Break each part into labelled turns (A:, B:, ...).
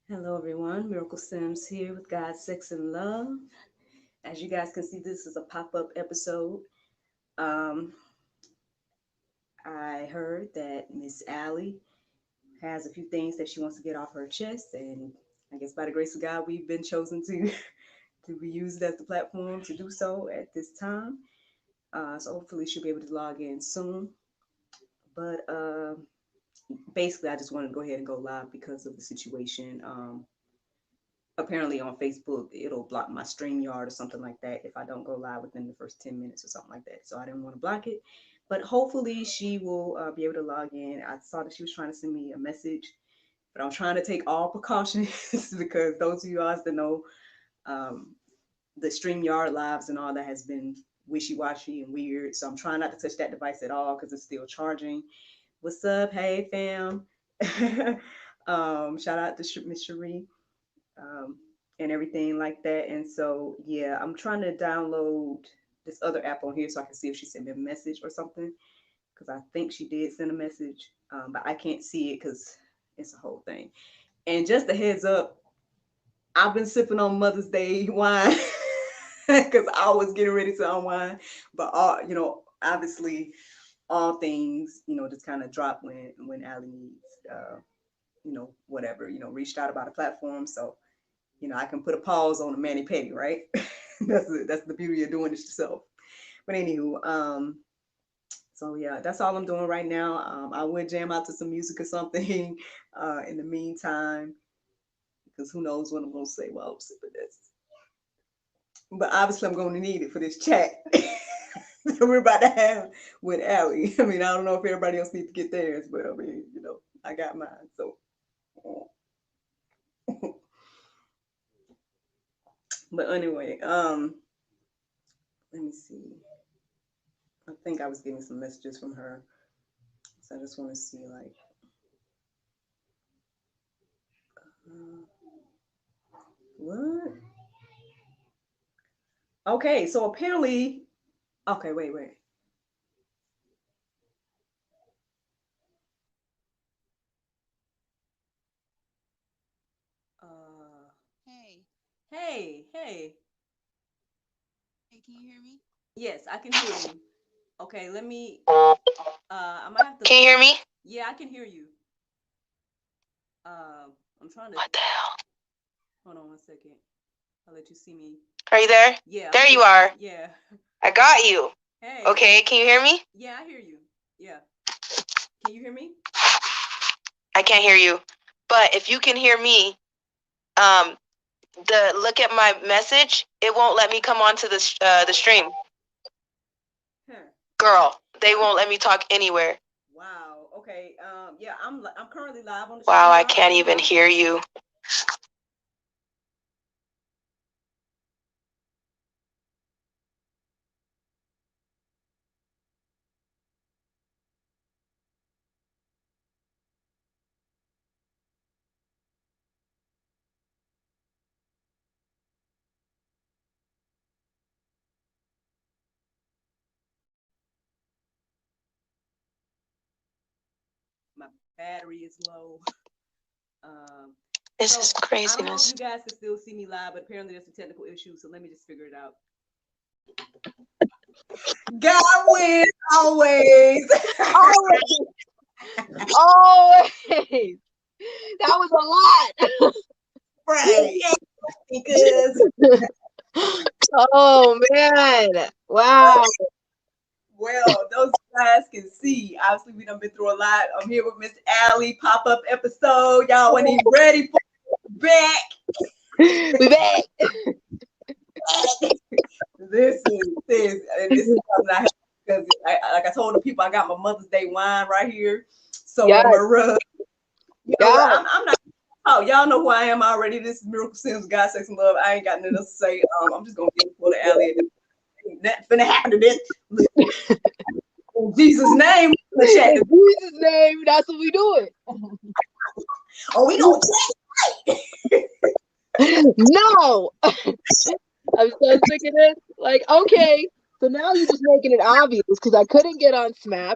A: Hello, everyone. Miracle Sims here with God, Sex, and Love. As you guys can see, this is a pop up episode. Um, I heard that Miss Allie has a few things that she wants to get off her chest, and I guess by the grace of God, we've been chosen to to be used as the platform to do so at this time. So hopefully, she'll be able to log in soon. But basically, I just wanted to go ahead and go live because of the situation. Apparently on Facebook, it'll block my StreamYard or something like that if I don't go live within the first 10 minutes or something like that. So I didn't want to block it. But hopefully she will be able to log in. I saw that she was trying to send me a message, but I'm trying to take all precautions because those of you guys that know um, the StreamYard lives and all that has been wishy-washy and weird. So I'm trying not to touch that device at all because it's still charging. What's up? Hey, fam. Shout out to Miss Cherie um, and everything like that. And so, yeah, I'm trying to download this other app on here so I can see if she sent me a message or something. Because I think she did send a message, but I can't see it because it's a whole thing. And just a heads up, I've been sipping on Mother's Day wine because I was getting ready to unwind. But all obviously, all things just kind of drop when Allie needs whatever reached out about a platform. So I can put a pause on a mani pedi, right? That's the beauty of doing this yourself. But anywho, so yeah, that's all I'm doing right now. I would jam out to some music or something in the meantime, because who knows what I'm gonna say while I'm sipping this. But obviously, I'm going to need it for this chat that we're about to have with Allie. I mean, I don't know if everybody else needs to get theirs, but I mean, I got mine. So, but anyway, let me see. I think I was getting some messages from her. So I just want to see like what? Okay, so apparently, okay, wait. Uh,
B: Hey,
A: hey.
B: hey, can you hear me?
A: Yes, I can hear you. Okay, let me. I might have to.
B: Can you hear me?
A: Yeah, I can hear you. I'm trying to.
B: What the hell?
A: Hold on 1 second. I'll let you see me.
B: Are you there?
A: Yeah, I'm
B: There you
A: here.
B: are.
A: Yeah.
B: I got you.
A: Hey.
B: Okay, can you hear me?
A: Yeah, I hear you. Yeah. Can you hear me?
B: I can't hear you. But if you can hear me, um, the look at my message. It won't let me come onto the stream.
A: Huh.
B: Girl,
A: Yeah.
B: they won't let me talk anywhere.
A: Wow. Okay. Yeah, I'm currently live on the
B: Wow,
A: stream
B: I
A: yard
B: can't
A: right
B: even
A: now.
B: hear you.
A: My battery is low. Um,
B: This
A: so
B: is
A: I don't know if
B: craziness.
A: you guys can still see me live, but apparently there's some technical issues. So let me just figure it out. God wins always.
B: Always, always. That was a lot.
A: Right. Yeah, because
B: Oh man. Wow.
A: well, those guys can see. Obviously, we done been through a lot. I'm here with Miss Allie pop-up episode. Y'all when he ready for back.
B: We back.
A: This and this is something I have because like I told the people I got my Mother's Day wine right here. So on my
B: Yes,
A: rug.
B: yes.
A: I'm not. Oh, y'all know who I am already. This is Miracle Sims, God, Sex, and Love. I ain't got nothing else to say. I'm just gonna give it for the alley. Ain't nothing finna happen to this. In Jesus' name, the chat.
B: In Jesus' name, that's what we do it.
A: Oh, we gonna
B: No, I'm so sick of this. Like, okay, so now you're just making it obvious because I couldn't get on SMAP.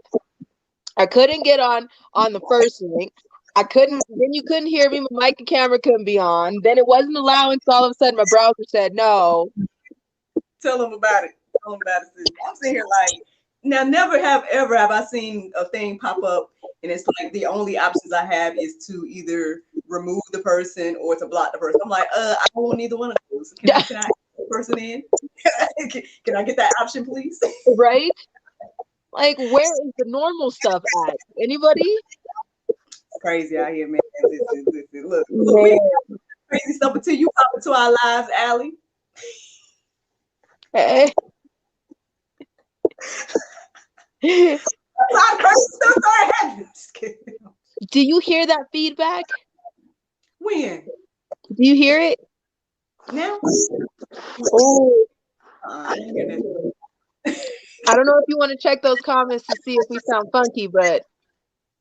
B: I couldn't get on the first link.
C: I couldn't. Then you couldn't hear me. My mic and camera couldn't be on. Then it wasn't allowing. So all of a sudden, my browser said no.
A: Tell them about it. Tell them about it. Sis. I'm sitting here like, now, never have ever have I seen a thing pop up and it's like the only options I have is to either remove the person or to block the person. I'm like, I don't want neither one of those. Can I add the person in? Can I get that option, please?
C: Right? Like, where is the normal stuff at? Anybody?
A: Crazy out here, man. Listen. Look, we
C: Man.
A: have crazy stuff until you pop into our lives, Allie.
C: Hey.
A: A lot of crazy stuff started happening. Just kidding.
C: Do you hear that feedback?
A: When?
C: Do you hear it?
A: Now?
C: Oh.
A: I didn't hear that.
C: I don't know if you want to check those comments to see if we sound funky, but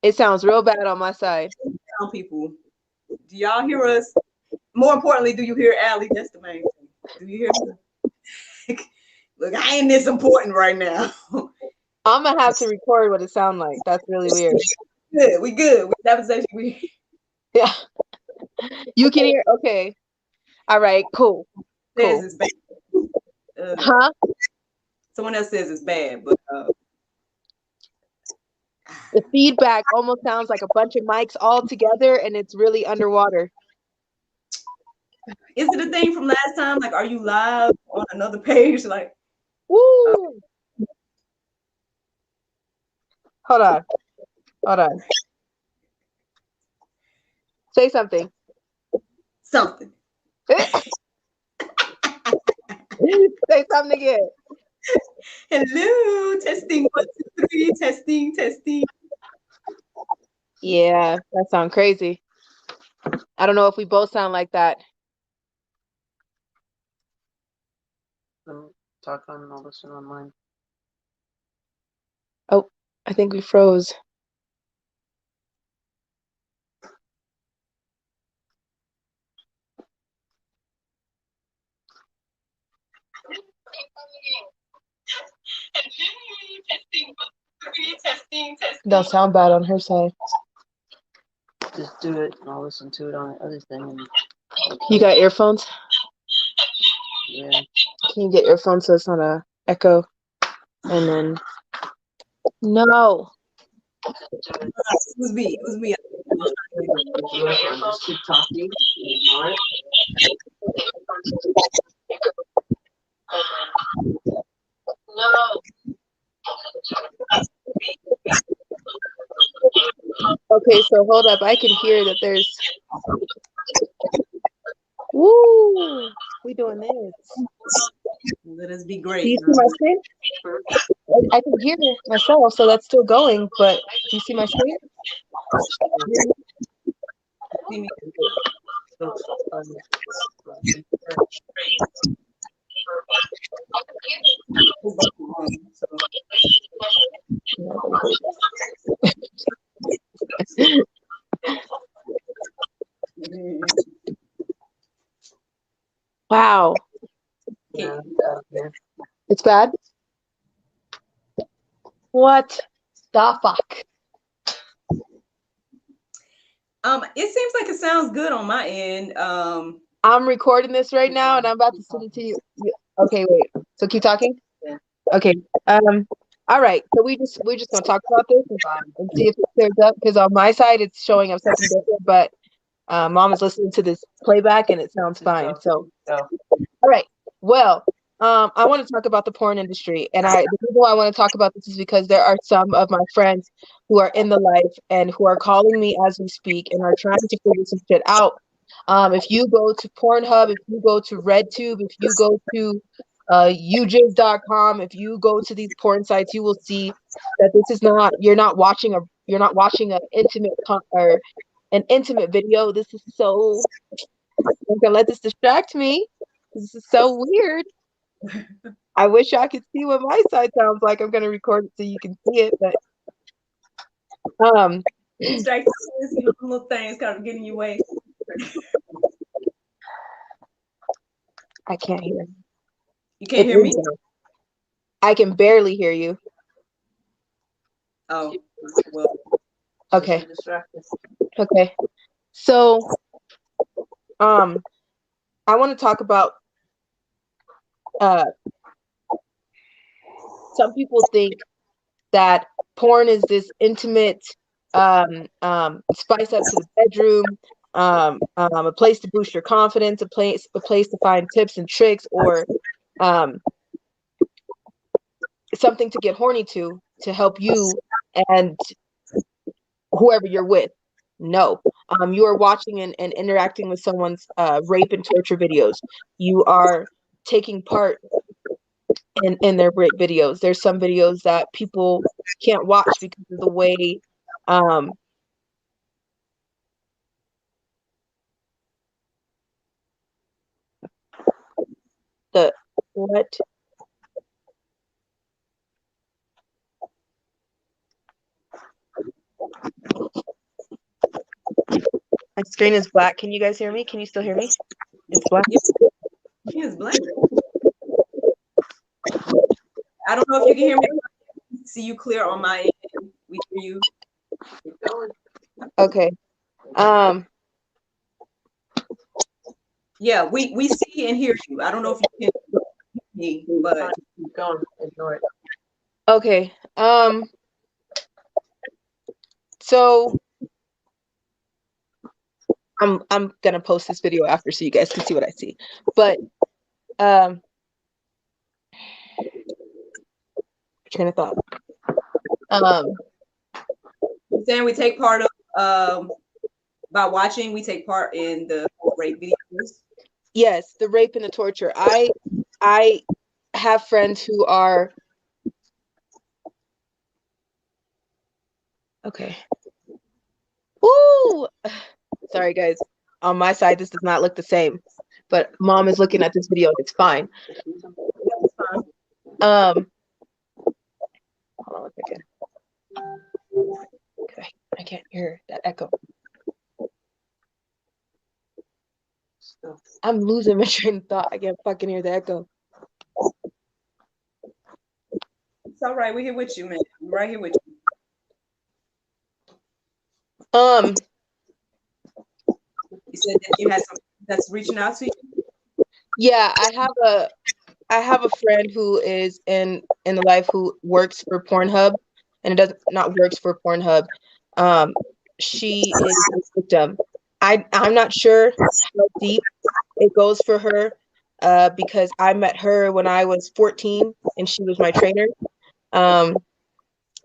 C: it sounds real bad on my side.
A: Tell people, do y'all hear us? More importantly, do you hear Allie? That's the main thing. Do you hear me? Look, I ain't this important right now.
C: I'm gonna have to record what it sounds like. That's really weird.
A: Good, we good. We never say we.
C: Yeah. You can hear. Okay. All right. Cool.
A: Says
C: Cool.
A: it's bad.
C: Huh?
A: Someone else says it's bad, but
C: The feedback almost sounds like a bunch of mics all together, and it's really underwater.
A: is it a thing from last time? Like, are you live on another page? Like,
C: Woo! Hold on. Hold on. Say something.
A: something.
C: Say something again.
A: Hello, testing 1, 2, 3, testing.
C: Yeah, that sounds crazy. I don't know if we both sound like that.
D: Talk on and I'll listen online.
C: Oh, I think we froze. Don't sound bad on her side.
D: Just do it and I'll listen to it on the other thing. And
C: You got earphones?
D: yeah.
C: Can you get earphones so it's not a echo? And then no.
A: It was me. It was me.
D: Just keep talking. Ignore it.
C: No. Okay, so hold up. I can hear that there's. Woo! We doing this.
A: Let us be
C: Do
A: great.
C: you see my screen? I can hear myself, so that's still going. But do you see my screen?
A: See me?
C: Wow.
D: Yeah.
C: It's bad? What the fuck?
A: It seems like it sounds good on my end.
C: I'm recording this right now and I'm about to send it to you. Okay, wait. So keep talking?
D: Yeah.
C: Okay. All right. So we're just gonna talk about this and see if it clears up because on my side it's showing up something different, but mom is listening to this playback and it sounds fine. So all right. Well, I want to talk about the porn industry, and the reason why I want to talk about this is because there are some of my friends who are in the life and who are calling me as we speak and are trying to figure some shit out. If you go to Pornhub, if you go to RedTube, if you go to ujiz.com, if you go to these porn sites, you will see that this is not you're not watching an intimate or an intimate video. This is so I'm gonna let this distract me. This is so weird. I wish I could see what my side sounds like. I'm gonna record it so you can see it, but
A: distractions, little things kind of getting your way.
C: I can't hear.
A: You can't hear me?
C: I can barely hear you.
A: Oh, well,
C: Okay.
D: Just distracted.
C: Okay. So, I want to talk about some people think that porn is this intimate spice up to the bedroom, a place to boost your confidence, a place to find tips and tricks, or um, something to get horny to help you and whoever you're with. No, you are watching and interacting with someone's rape and torture videos. You are taking part in their rape videos. There's some videos that people can't watch because of the way um, the what my screen is black. Can you guys hear me? Can you still hear me? It's black.
A: It's blank. I don't know if you can hear me. See you clear on my end. We hear you.
D: Keep going.
C: Okay.
A: Yeah, we see and hear you. I don't know if you can hear me, but
D: Keep going. Ignore it.
C: Okay. So I'm gonna post this video after so you guys can see what I see. But train of thought.
A: saying we take part of by watching, we take part in the rape videos.
C: Yes, the rape and the torture. I have friends who are okay. Woo! Sorry guys. On my side, this does not look the same. But mom is looking at this video and it's fine.
A: That's fine.
C: Hold on a second. Okay, I can't hear that echo. I'm losing my train of thought. I can't fucking hear the echo.
A: It's all right. We're here with you, man. I'm right here with you. You said that you had something that's reaching out to you.
C: Yeah, I have a friend who is in the life who works for Pornhub, and it does not works for Pornhub. She is a victim. I'm not sure how deep it goes for her, because I met her when I was 14 and she was my trainer.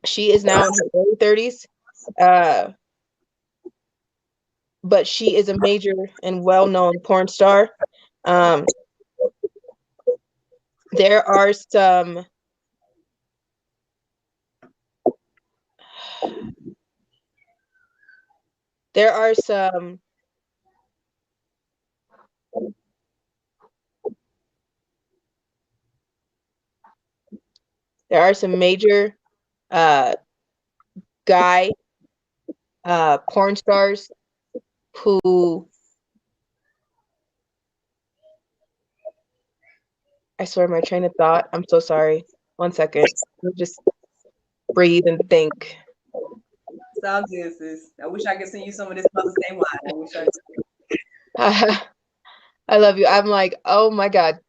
C: She is now in her early 30s, but she is a major and well-known porn star. Um, there are some there are some there are some major guy porn stars who I swear my train of thought. I'm so sorry. 1 second. Let me just breathe and think.
A: Sounds good, sis. I wish I could send you some of this Mother's Day wine. I wish I could.
C: I love you. I'm like, oh my God.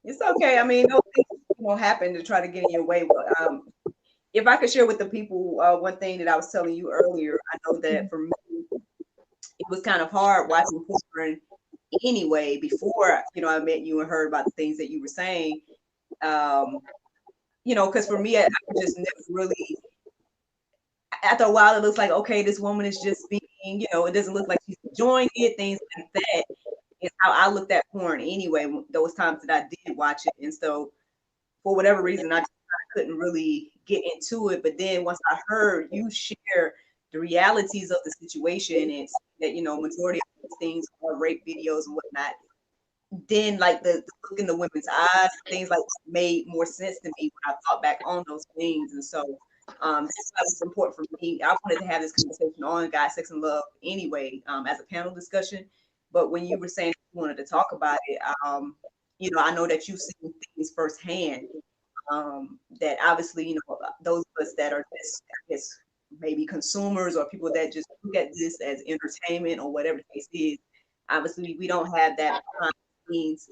A: It's okay. I mean, those things happen to try to get in your way. But if I could share with the people one thing that I was telling you earlier, I know that for me, it was kind of hard watching porn anyway. Before I met you and heard about the things that you were saying, because for me, I just never really. After a while, it looks like okay, this woman is just being, it doesn't look like she's enjoying it. Things like that is how I looked at porn anyway. Those times that I did watch it, and so for whatever reason, I just couldn't really get into it. But then once I heard you share the realities of the situation and that majority of these things are rape videos and whatnot, then like the look in the women's eyes, things like that made more sense to me when I thought back on those things. And so that's why it's important for me. I wanted to have this conversation on God, sex, and love anyway, as a panel discussion. But when you were saying you wanted to talk about it, I know that you've seen things firsthand That obviously, those of us that are just, I guess, maybe consumers or people that just look at this as entertainment or whatever the case is, obviously we don't have that behind the scenes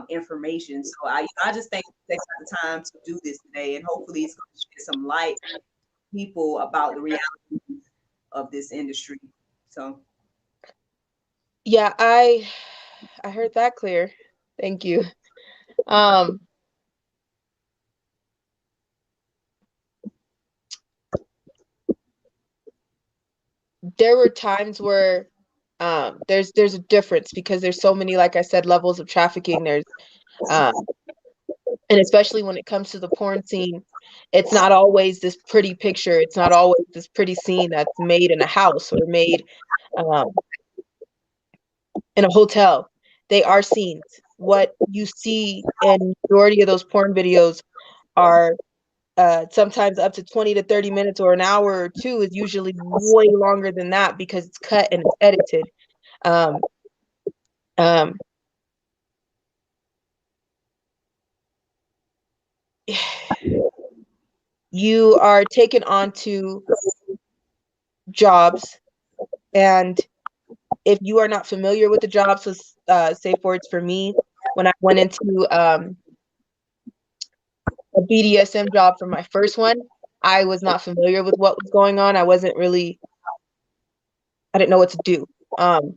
A: information. So I just think take the time to do this today, and hopefully it's going to shed some light to people about the reality of this industry. So
C: Yeah, I heard that clear. Thank you. Um, there were times where there's a difference because there's so many, like I said, levels of trafficking. There's um and especially when it comes to the porn scene, it's not always this pretty picture. It's not always this pretty scene that's made in a house or made um in a hotel. They are scenes. What you see in majority of those porn videos are sometimes up to 20 to 30 minutes, or an hour or two is usually way longer than that because it's cut and it's edited. Um, um, you are taken onto jobs, and if you are not familiar with the job, so say for it's for me, when I went into a BDSM job for my first one, I was not familiar with what was going on. I didn't know what to do. Um,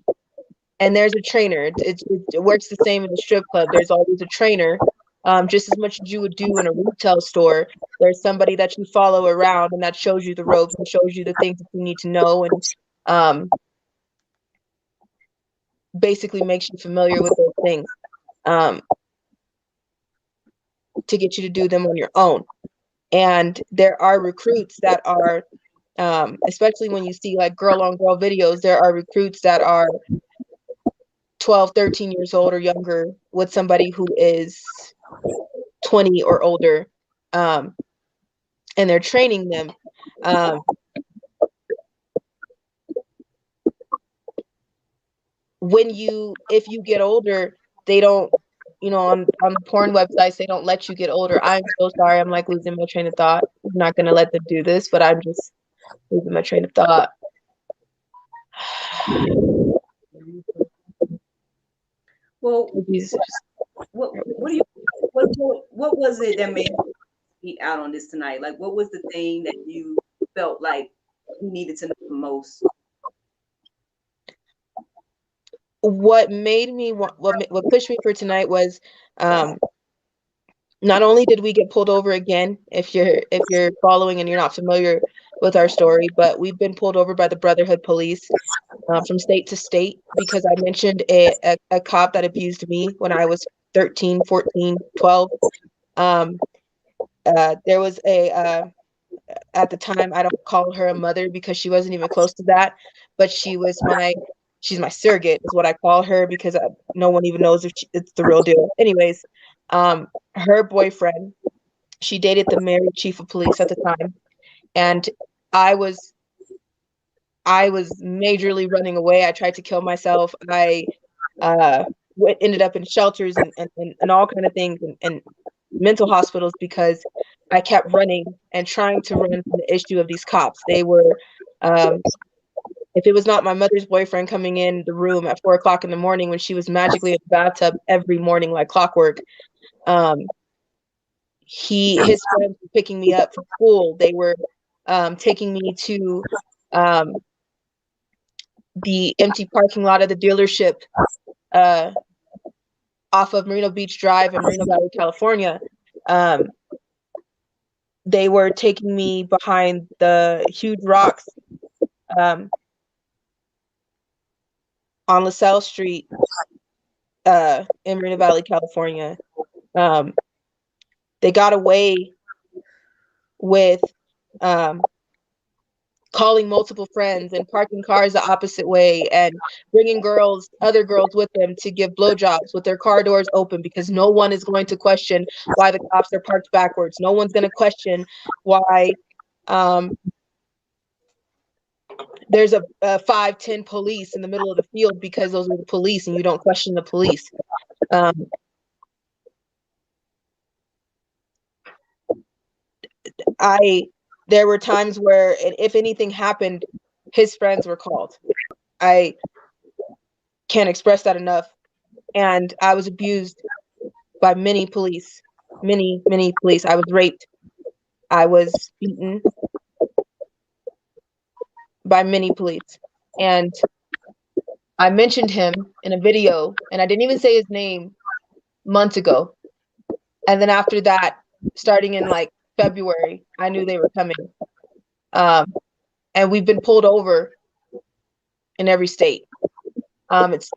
C: and there's a trainer. It works the same in the strip club. There's always a trainer, just as much as you would do in a retail store. There's somebody that you follow around and that shows you the ropes and shows you the things that you need to know, and um, basically makes you familiar with those things um, to get you to do them on your own. And there are recruits that are, especially when you see like girl on girl videos, there are recruits that are 12, 13 years old or younger with somebody who is 20 or older, um, and they're training them. Um, if you get older, they don't, on the porn websites, they don't let you get older. I'm so sorry. I'm like losing my train of thought. I'm not going to let them do this, but I'm just losing my train of thought.
A: well,
C: Jesus.
A: what do you what was it that made you speak out on this tonight? Like, what was the thing that you felt like you needed to know the most?
C: What made me what pushed me for tonight was not only did we get pulled over again, if you're following and you're not familiar with our story, but we've been pulled over by the Brotherhood Police from state to state because I mentioned a cop that abused me when I was 13, 14, 12. Um, there was at the time, I don't call her a mother because she wasn't even close to that, but she's my surrogate is what I call her because no one even knows if it's the real deal. Anyways, her boyfriend, she dated the married chief of police at the time, and I was I was majorly running away. I tried to kill myself. I uh, ended up in shelters and all kind of things and mental hospitals because I kept running and trying to run from the issue of these cops. They were, um, if it was not my mother's boyfriend coming in the room at 4 o'clock in the morning when she was magically in the bathtub every morning like clockwork, um, his friends were picking me up from school. They were taking me to um, the empty parking lot of the dealership uh, off of Merino Beach Drive in Merino Valley, California. Um, they were taking me behind the huge rocks um, on LaSalle Street in Merino Valley, California. Um, they got away with um, calling multiple friends and parking cars the opposite way and bringing other girls with them to give blowjobs with their car doors open because no one is going to question why the cops are parked backwards. No one's going to question why um, there's a 5-10 police in the middle of the field because those are the police and you don't question the police. Um, there were times where if anything happened, his friends were called. I can't express that enough. And I was abused by many police, many police. I was raped. I was beaten by many police. And I mentioned him in a video, and I didn't even say his name months ago. And then after that, starting in like February, I knew they were coming. And we've been pulled over in every state.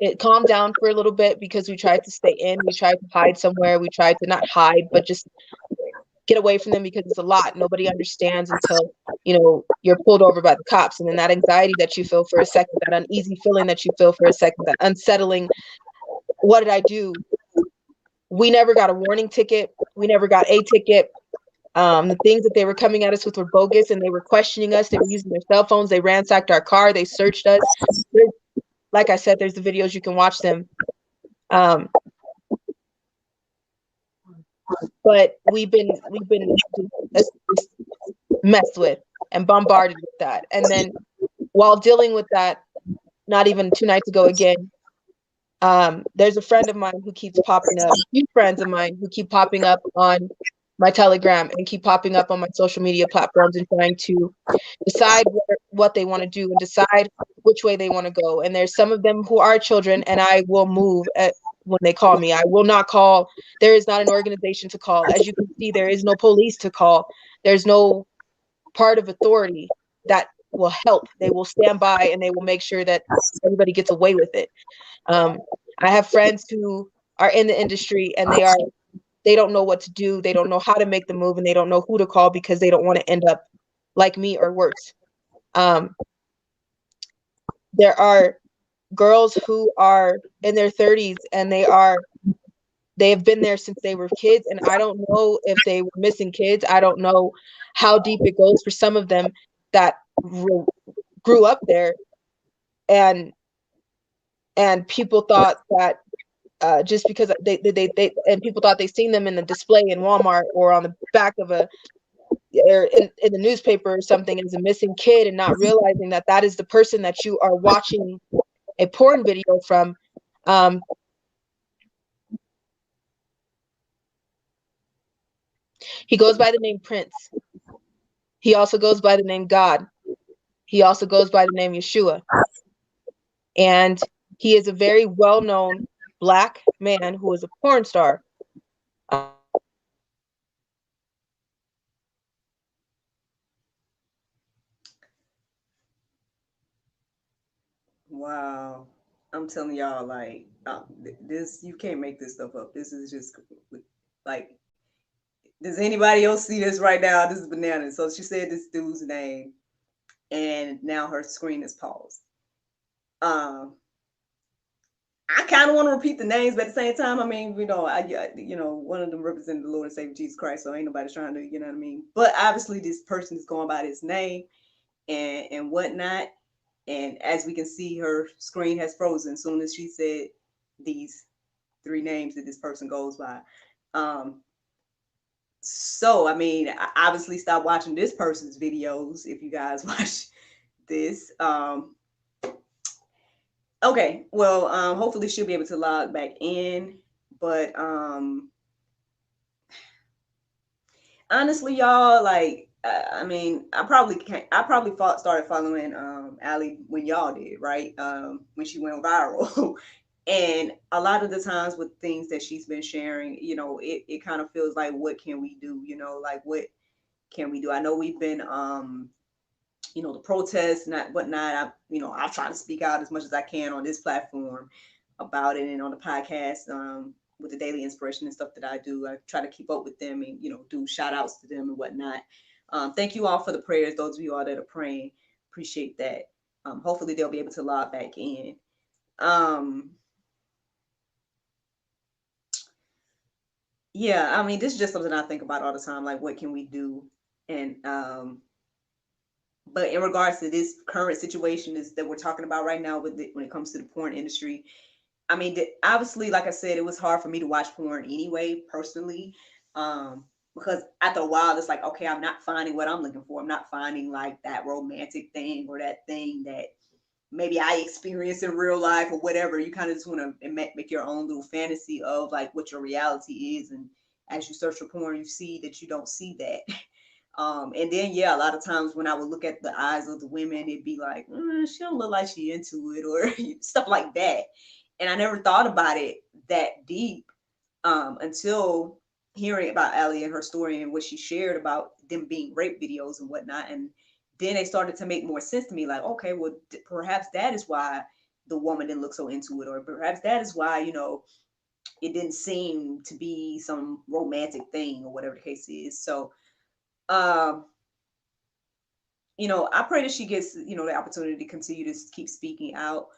C: It calmed down for a little bit because we tried to stay in. We tried to hide somewhere. We tried to not hide, but just get away from them because it's a lot. Nobody understands until, you're pulled over by the cops. And then that anxiety that you feel for a second, that uneasy feeling that you feel for a second, that unsettling, what did I do? We never got a warning ticket. We never got a ticket. The things that they were coming at us with were bogus, and they were questioning us. They were using their cell phones. They ransacked our car. They searched us. Like I said, there's the videos. You can watch them. But we've been messed with and bombarded with that. And then while dealing with that, not even 2 nights ago again, there's a friend of mine who keeps popping up, a few friends of mine who keep popping up on my Telegram and keep popping up on my social media platforms and trying to decide what they want to do and decide which way they want to go. And there's some of them who are children, and I will move when they call me. I will not call. There is not an organization to call. As you can see, there is no police to call. There's no part of authority that will help. They will stand by and they will make sure that everybody gets away with it. I have friends who are in the industry and they don't know what to do. They don't know how to make the move, and they don't know who to call because they don't want to end up like me or worse. There are girls who are in their 30s and they have been there since they were kids, and I don't know if they were missing kids. I don't know how deep it goes for some of them that grew up there, and people thought that just because they and people thought they seen them in the display in Walmart or on the back of or in the newspaper or something as a missing kid, and not realizing that that is the person that you are watching a porn video from. He goes by the name Prince. He also goes by the name God. He also goes by the name Yeshua. And he is a very well-known Black man who is a porn star.
A: Wow. I'm telling y'all, like, this, you can't make this stuff up. This is just like, does anybody else see this right now? This is bananas. So she said this dude's name, and now her screen is paused. Um, I kind of want to repeat the names, but at the same time, I mean, one of them represented the Lord and Savior Jesus Christ, so ain't nobody trying to, you know what I mean. But obviously, this person is going by this name and whatnot. And as we can see, her screen has frozen as soon as she said these 3 names that this person goes by. So, I mean, I obviously stop watching this person's videos if you guys watch this. Okay, well, hopefully she'll be able to log back in. But honestly, y'all, like, I mean, I probably started following Allie when y'all did, right? When she went viral. And a lot of the times with things that she's been sharing, it kind of feels like, what can we do? Like, what can we do? I know we've been the protests, not whatnot. I've tried to speak out as much as I can on this platform about it, and on the podcast with the daily inspiration and stuff that I do. I try to keep up with them and do shout outs to them and whatnot. Thank you all for the prayers. Those of you all that are praying, appreciate that. Hopefully they'll be able to log back in. Yeah, I mean, this is just something I think about all the time. Like, what can we do? And but in regards to this current situation that we're talking about right now when it comes to the porn industry, I mean, obviously, like I said, it was hard for me to watch porn anyway, personally. because after a while it's like, okay, I'm not finding what I'm looking for. I'm not finding like that romantic thing or that thing that maybe I experience in real life or whatever. You kind of just want to make your own little fantasy of like what your reality is. And as you search for porn, you see that you don't see that. And then yeah, a lot of times when I would look at the eyes of the women, it'd be like, she don't look like she into it or stuff like that. And I never thought about it that deep until hearing about Allie and her story and what she shared about them being rape videos and whatnot. And then they started to make more sense to me. Like, okay, well, perhaps that is why the woman didn't look so into it, or perhaps that is why it didn't seem to be some romantic thing or whatever the case is. So, um, I pray that she gets the opportunity to continue to keep speaking out.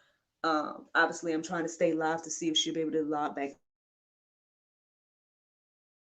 A: Obviously, I'm trying to stay live to see if she'll be able to log back in and see if she can speak on it.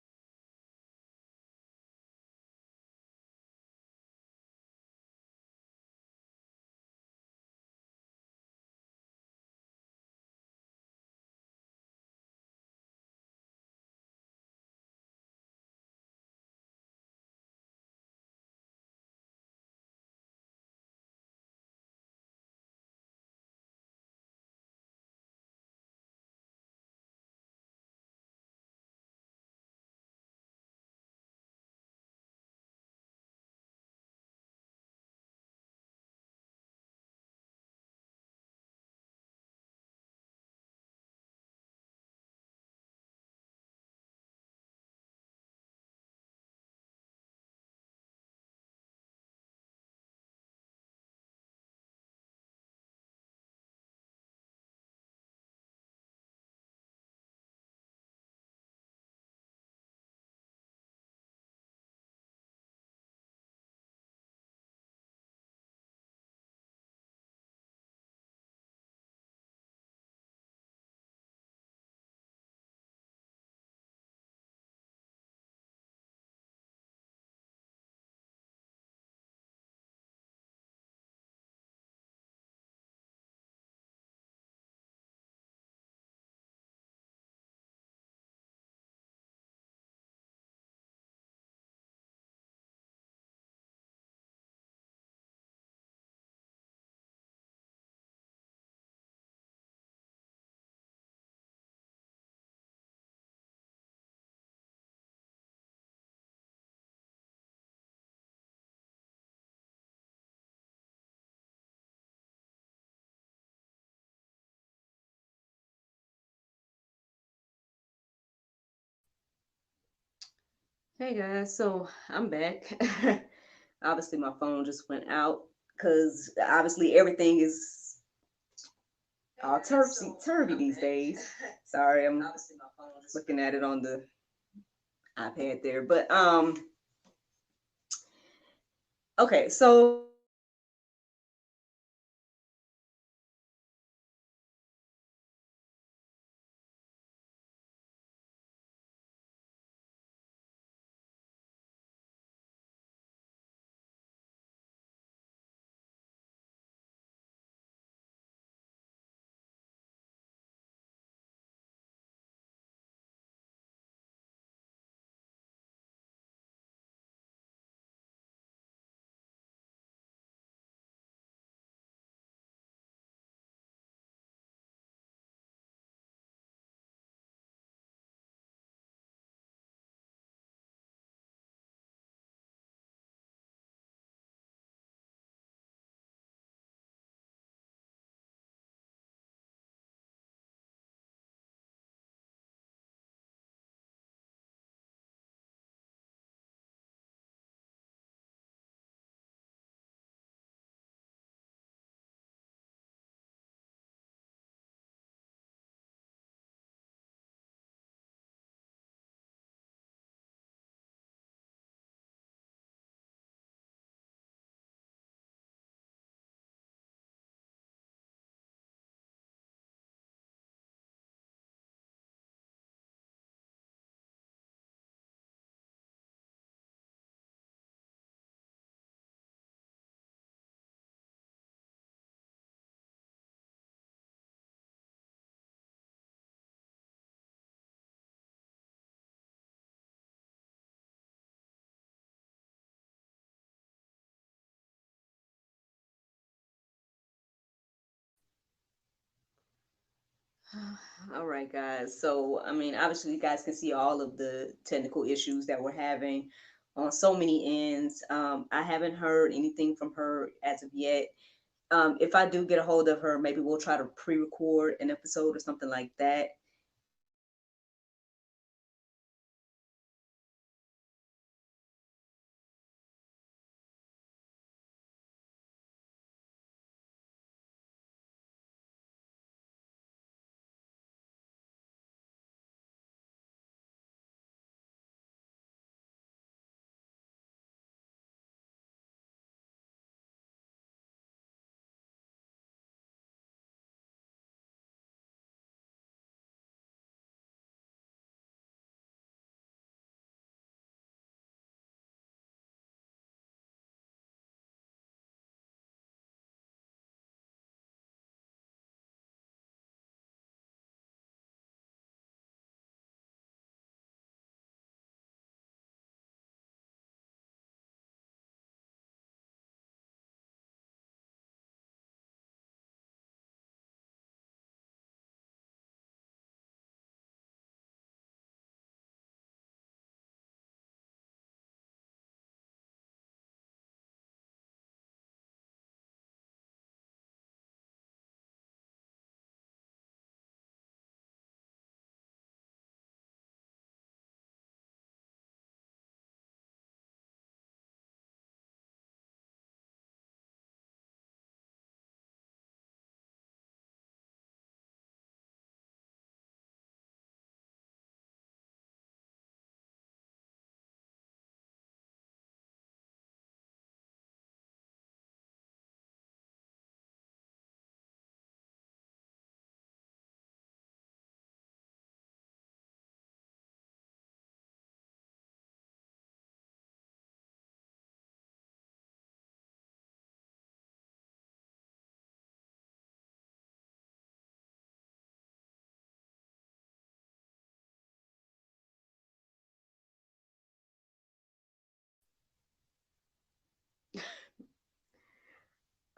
A: Hey guys, so I'm back. Obviously, my phone just went out because obviously everything is all turvy these days. Sorry, I'm looking at it on the iPad there, but okay, so All right, guys. So, I mean, obviously, you guys can see all of the technical issues that we're having on so many ends. I haven't heard anything from her as of yet. If I do get a hold of her, maybe we'll try to pre-record an episode or something like that.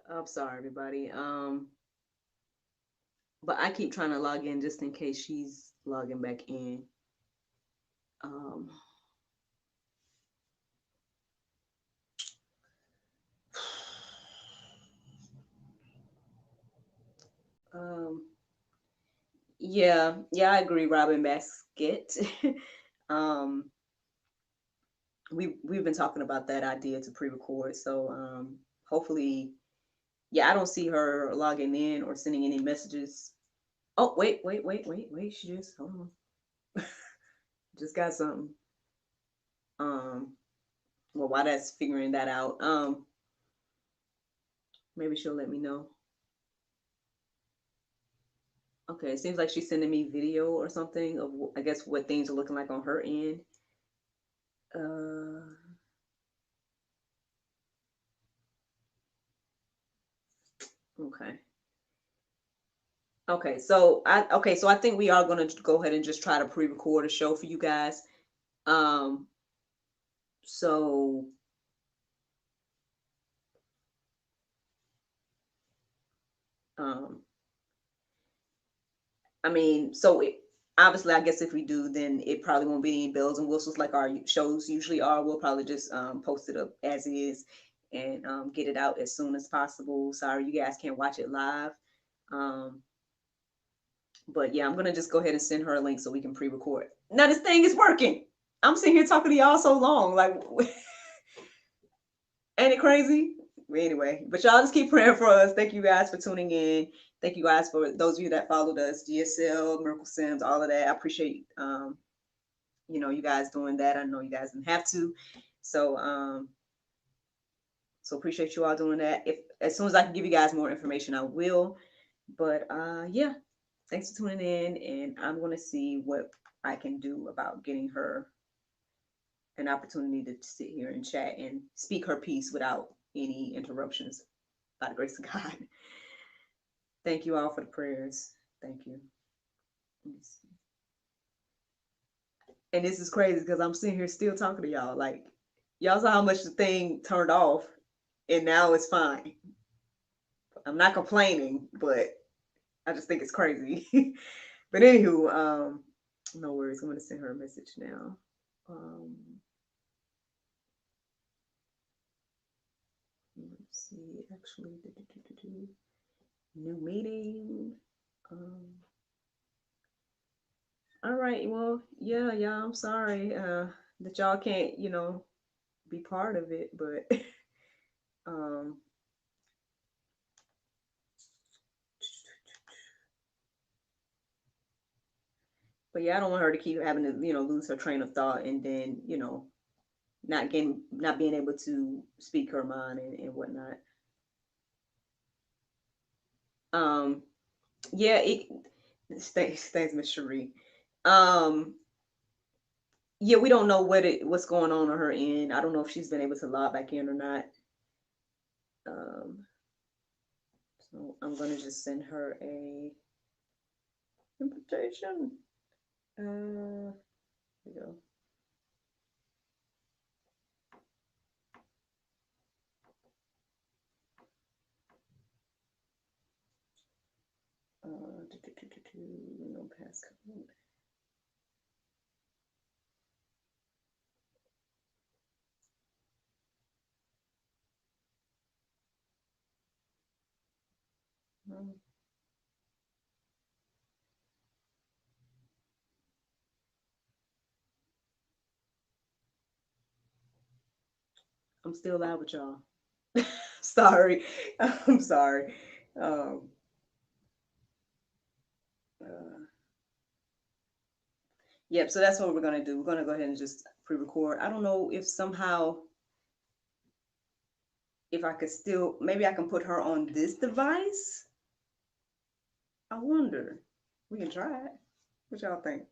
A: I'm sorry, everybody. But I keep trying to log in just in case she's logging back in. Um, um, yeah, I agree, Robin Basket. um, we've been talking about that idea to pre-record, so hopefully, yeah, I don't see her logging in or sending any messages. Oh, wait, she just hold on, just got something. Um, well, while that's figuring that out, maybe she'll let me know. Okay, it seems like she's sending me video or something of I guess what things are looking like on her end. Uh, okay. So I think we are gonna go ahead and just try to pre-record a show for you guys. Um, so um, I mean, obviously, I guess if we do, then it probably won't be any bells and whistles like our shows usually are. We'll probably just post it up as is and get it out as soon as possible. Sorry, you guys can't watch it live. Um, but yeah, I'm gonna just go ahead and send her a link so we can pre-record. Now this thing is working. I'm sitting here talking to y'all so long, like, ain't it crazy? Anyway, but y'all just keep praying for us. Thank you guys for tuning in. Thank you guys for those of you that followed us, GSL, Miracle Sims, all of that. I appreciate you guys doing that. I know you guys didn't have to. So so appreciate you all doing that. If as soon as I can give you guys more information, I will. But yeah, thanks for tuning in, and I'm gonna see what I can do about getting her an opportunity to sit here and chat and speak her piece without any interruptions. By the grace of God. Thank you all for the prayers. Thank you. And this is crazy because I'm sitting here still talking to y'all. Like, y'all saw how much the thing turned off, and now it's fine. I'm not complaining, but I just think it's crazy. But anywho, no worries. I'm gonna send her a message now. Um, let's see. Actually, new meeting. Um, all right. Well, yeah, yeah. I'm sorry that y'all can't, be part of it, but um, but yeah, I don't want her to keep having to, lose her train of thought and then, not being able to speak her mind and whatnot. Um, yeah, thanks, Miss Cherie. Um, yeah, we don't know what's going on her end. I don't know if she's been able to log back in or not. Um, so I'm gonna just send her a invitation. Here we go. No passcode. I'm still live with y'all. Sorry. I'm sorry. Um, uh, yep, so that's what we're going to do. We're going to go ahead and just pre-record. I don't know if somehow, if I could still, maybe I can put her on this device. I wonder. We can try it. What y'all think?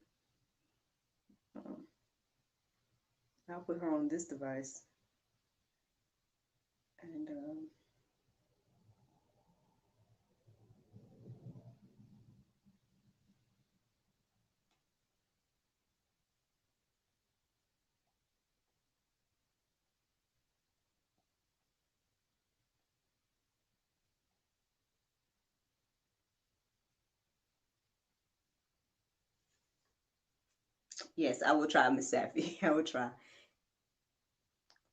A: I'll put her on this device. And yes, I will try, Miss Safi. I will try.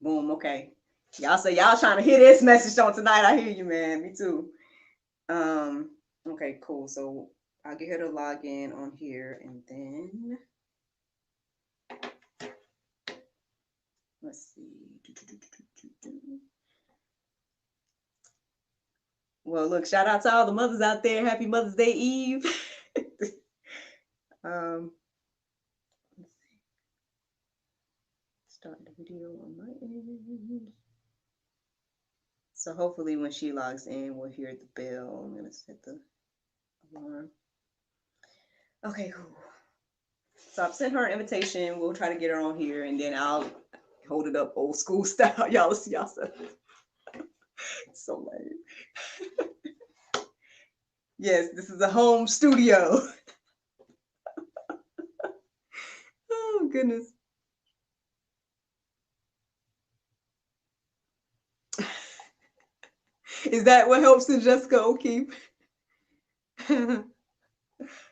A: Boom. Okay. Y'all say y'all trying to hear this message on tonight. I hear you, man. Me too. Okay, cool. So I'll get her to log in on here and then let's see. Well, look, shout out to all the mothers out there. Happy Mother's Day Eve. um, start the video on my end. So hopefully when she logs in, we'll hear the bell. I'm gonna set the alarm. Okay, cool. So I've sent her an invitation. We'll try to get her on here, and then I'll hold it up old school style. Y'all see y'all stuff. So lame. Yes, this is a home studio. Oh goodness. Is that what helps in Jessica O'Keefe? Well,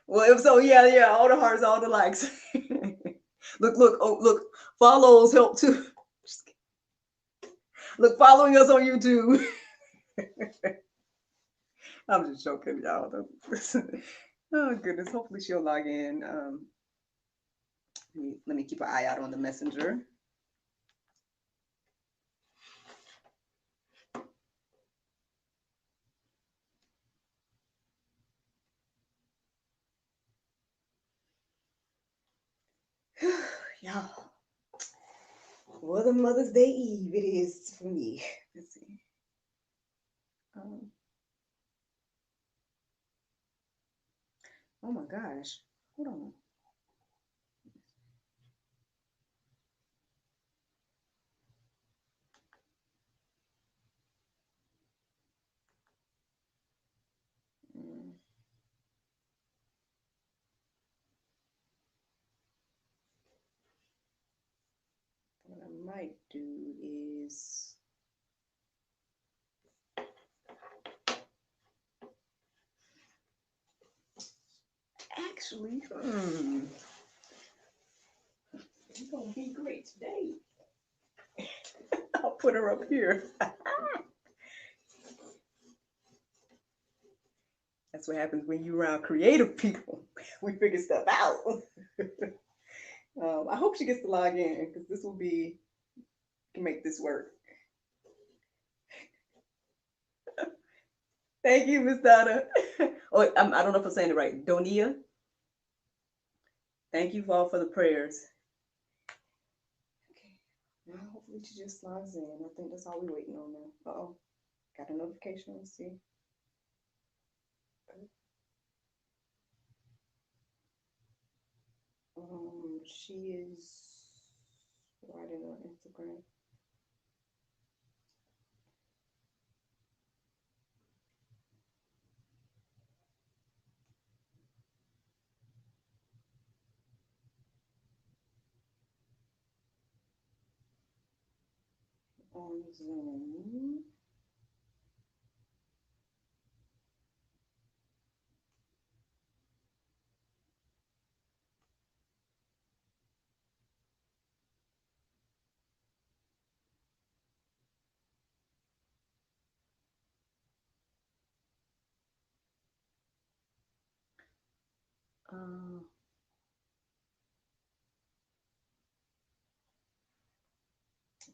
A: if so, yeah, yeah, all the hearts, all the likes. Look, oh, look, follows help too. Look, following us on YouTube. I'm just joking, y'all. Oh goodness, hopefully she'll log in. Let me keep an eye out on the messenger. Y'all, what a Mother's Day Eve it is for me. Let's see. Oh my gosh, hold on. What I might do is actually. She's gonna be great today. I'll put her up here. That's what happens when you're around creative people. We figure stuff out. I hope she gets to log in because this will be can make this work. Thank you, Miss Donna. Oh, I don't know if I'm saying it right. Donia. Thank you all for the prayers. Okay. Now hopefully she just logs in. I think that's all we're waiting on now. Uh-oh. Got a notification. Let's see. She is writing on Instagram. On Zoom. Uh,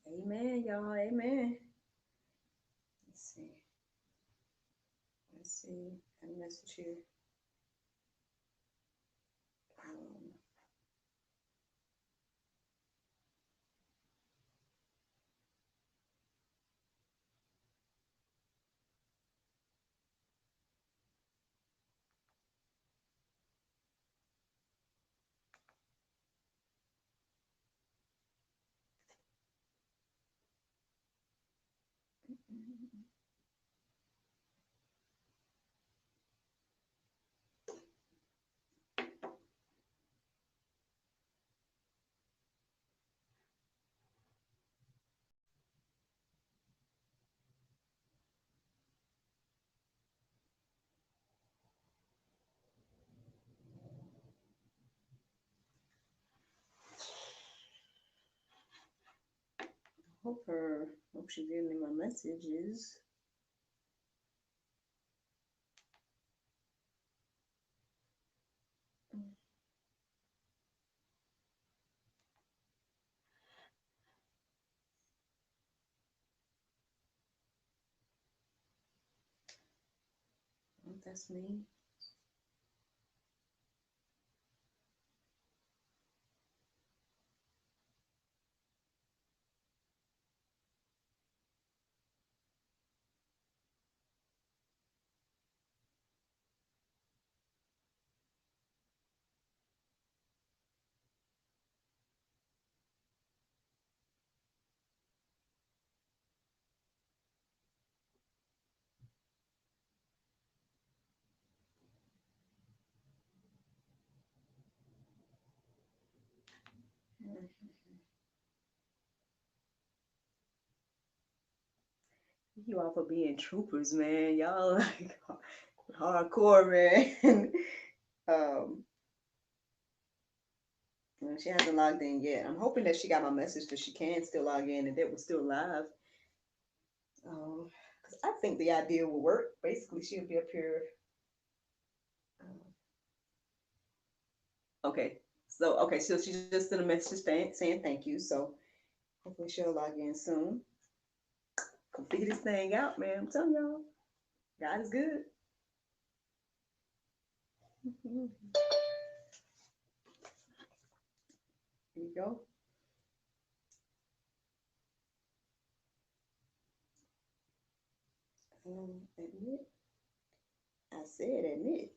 A: Amen, y'all. Amen. Let's see. Let's see. A message here. Um, hope she's getting me my messages. That's me. You all for being troopers, man. Y'all like hardcore, man. um, she hasn't logged in yet. I'm hoping that she got my message that she can still log in and that we're still live. Because I think the idea will work. Basically, she'll be up here. Okay. So she just sent a message saying thank you. So hopefully she'll log in soon. Come figure this thing out, man. I'm telling y'all, God is good. Here you go. Admit. I said admit.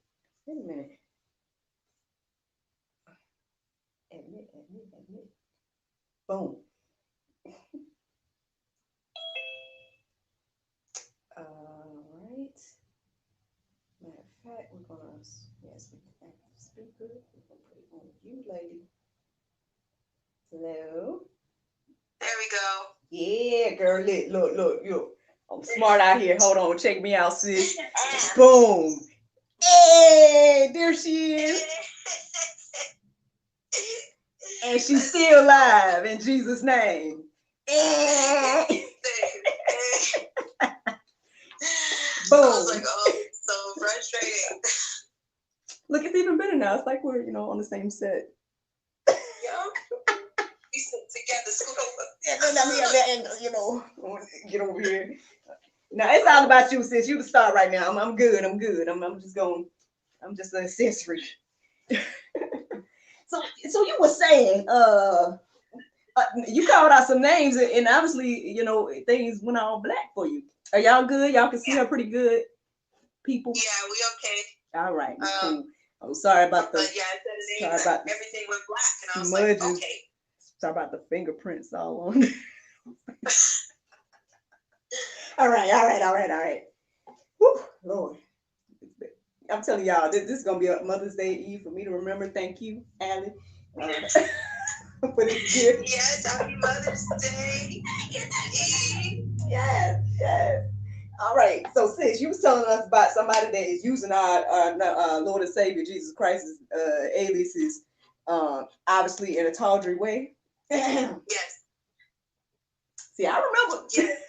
A: Wait a minute. Admit. Boom. All right. Matter of fact, we're gonna speak to active speaker. We're gonna put it on you, lady. Hello.
B: There we go.
A: Yeah, girl. Look. I'm smart out here. Hold on. Check me out, sis. Boom. Hey, there she is. And she's still alive in Jesus' name. Boom.
B: I was like, oh, so frustrating.
A: Look, it's even better now. It's like we're, on the same set.
B: Yeah. We sit together, scoot over.
A: Get over here. Now it's all about you, sis. You the star right now. I'm good. I'm good. I'm just an accessory. So you were saying, you called out some names, and obviously, things went all black for you. Are y'all good? Y'all can see her pretty good, people.
B: Yeah, we okay.
A: All right, cool. I'm sorry about the.
B: But yeah, I said it about everything went black, and I was
A: smudges.
B: like, okay.
A: Sorry about the fingerprints all on. All right. Whew, Lord. I'm telling y'all, this is gonna be a Mother's Day Eve for me to remember. Thank you, Allie, for this gift.
B: Yes, happy Mother's Day.
A: Yes. All right. So, sis, you was telling us about somebody that is using our Lord and Savior Jesus Christ's aliases, obviously in a tawdry way.
B: Yes.
A: See, I remember.
B: Yes.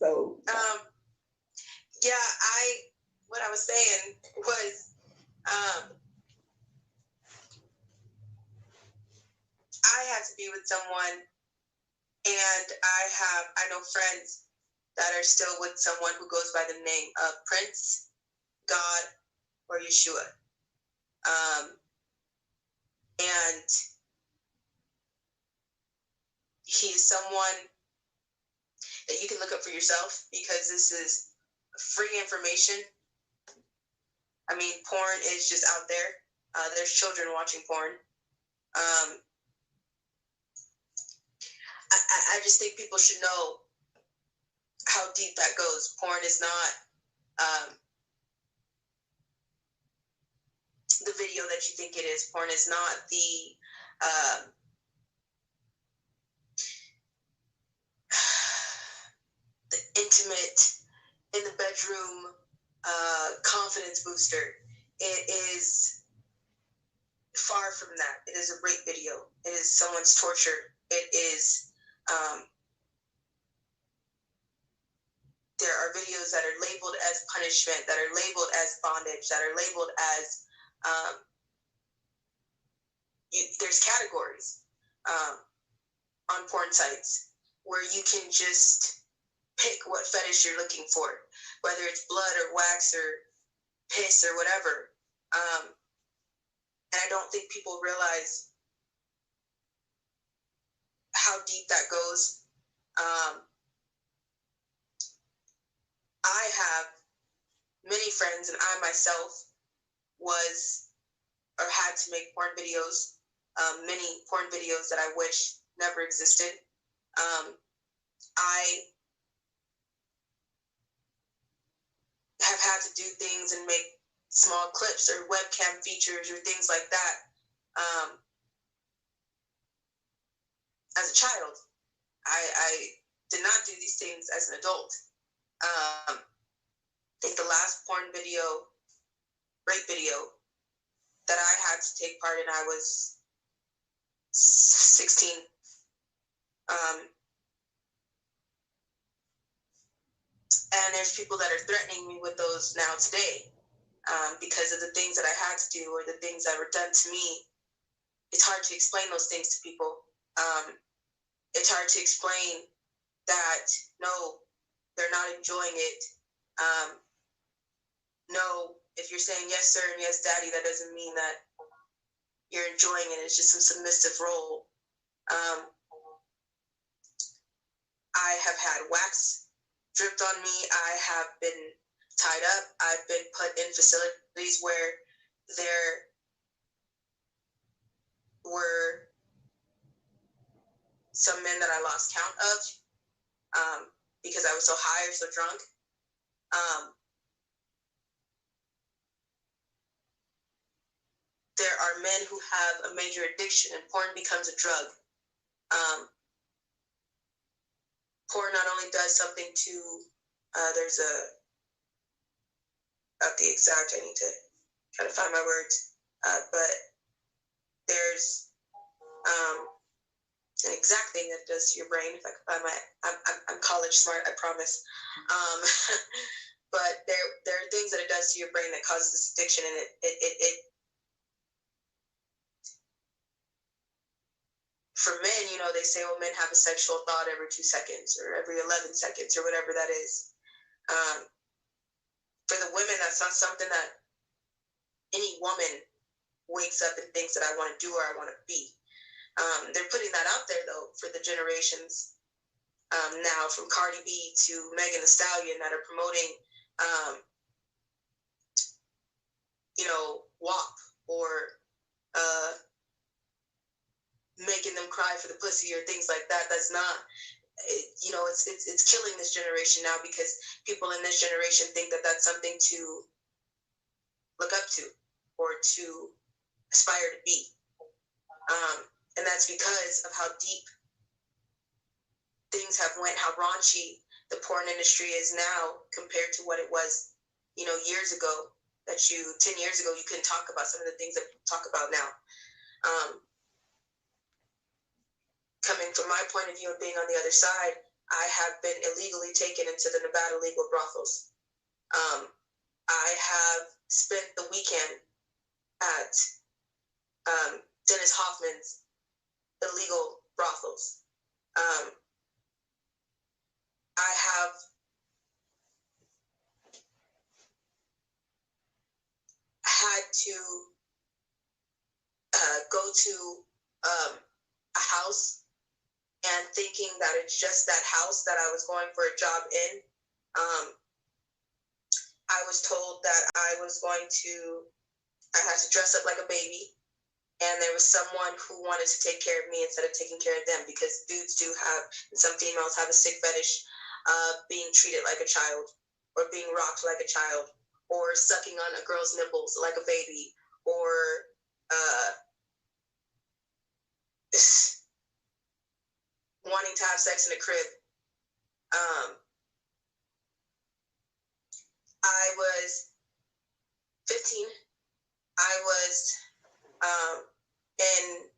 A: So.
B: Yeah, what I was saying was, I had to be with someone, and I know friends that are still with someone who goes by the name of Prince, God, or Yeshua. And he is someone that you can look up for yourself, because this is free information. I mean, porn is just out there. There's children watching porn. I just think people should know how deep that goes. Porn is not the video that you think it is. Porn is not the intimate, in the bedroom confidence booster. It is far from that. It is a rape video. It is someone's torture. It is there are videos that are labeled as punishment, that are labeled as bondage, that are labeled as there's categories on porn sites where you can just pick what fetish you're looking for, whether it's blood or wax or piss or whatever. And I don't think people realize how deep that goes. I have many friends, and I myself had to make porn videos, many porn videos that I wish never existed. I have had to do things and make small clips or webcam features or things like that as a child. I did not do these things as an adult. I think the last porn video, rape video, that I had to take part in, I was 16. And there's people that are threatening me with those now today because of the things that I had to do or the things that were done to me. It's hard to explain those things to people. It's hard to explain that, no, they're not enjoying it. No, if you're saying yes, sir, and yes, daddy, that doesn't mean that you're enjoying it. It's just some submissive role. I have had wax dripped on me. I have been tied up. I've been put in facilities where there were some men that I lost count of because I was so high or so drunk. There are men who have a major addiction, and porn becomes a drug. Porn not only does something to There's not the exact, I need to try to find my words, but there's an exact thing that it does to your brain. If I can find I'm college smart, I promise. But there are things that it does to your brain that causes this addiction, and it for men, they say, well, men have a sexual thought every 2 seconds or every 11 seconds or whatever that is. For the women, that's not something that any woman wakes up and thinks that I want to do or I want to be. They're putting that out there, though, for the generations now, from Cardi B to Megan Thee Stallion, that are promoting, WAP or making them cry for the pussy or things like that. That's not, it's killing this generation now, because people in this generation think that that's something to look up to or to aspire to be. And that's because of how deep things have went, how raunchy the porn industry is now compared to what it was, years ago. 10 years ago, you couldn't talk about some of the things that people talk about now. Coming from my point of view of being on the other side, I have been illegally taken into the Nevada legal brothels. I have spent the weekend at Dennis Hoffman's illegal brothels. I have had to go to a house and thinking that it's just that house that I was going for a job in. I was told that I had to dress up like a baby, and there was someone who wanted to take care of me instead of taking care of them, because dudes do have, and some females have, a sick fetish of being treated like a child, or being rocked like a child, or sucking on a girl's nipples like a baby, or wanting to have sex in a crib. I was 15. I was in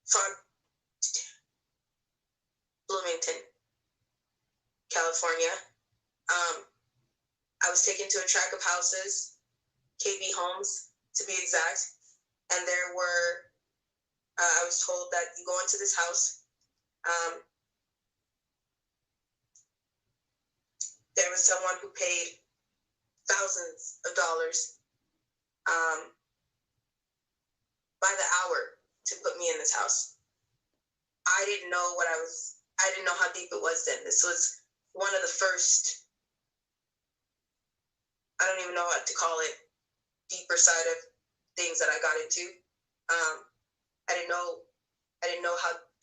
B: front Bloomington, California. I was taken to a tract of houses, KB Homes to be exact, and there were, I was told that you go into this house, there was someone who paid thousands of dollars by the hour to put me in this house. I didn't know how deep it was then. This was one of the first, I don't even know what to call it, deeper side of things that I got into. I didn't know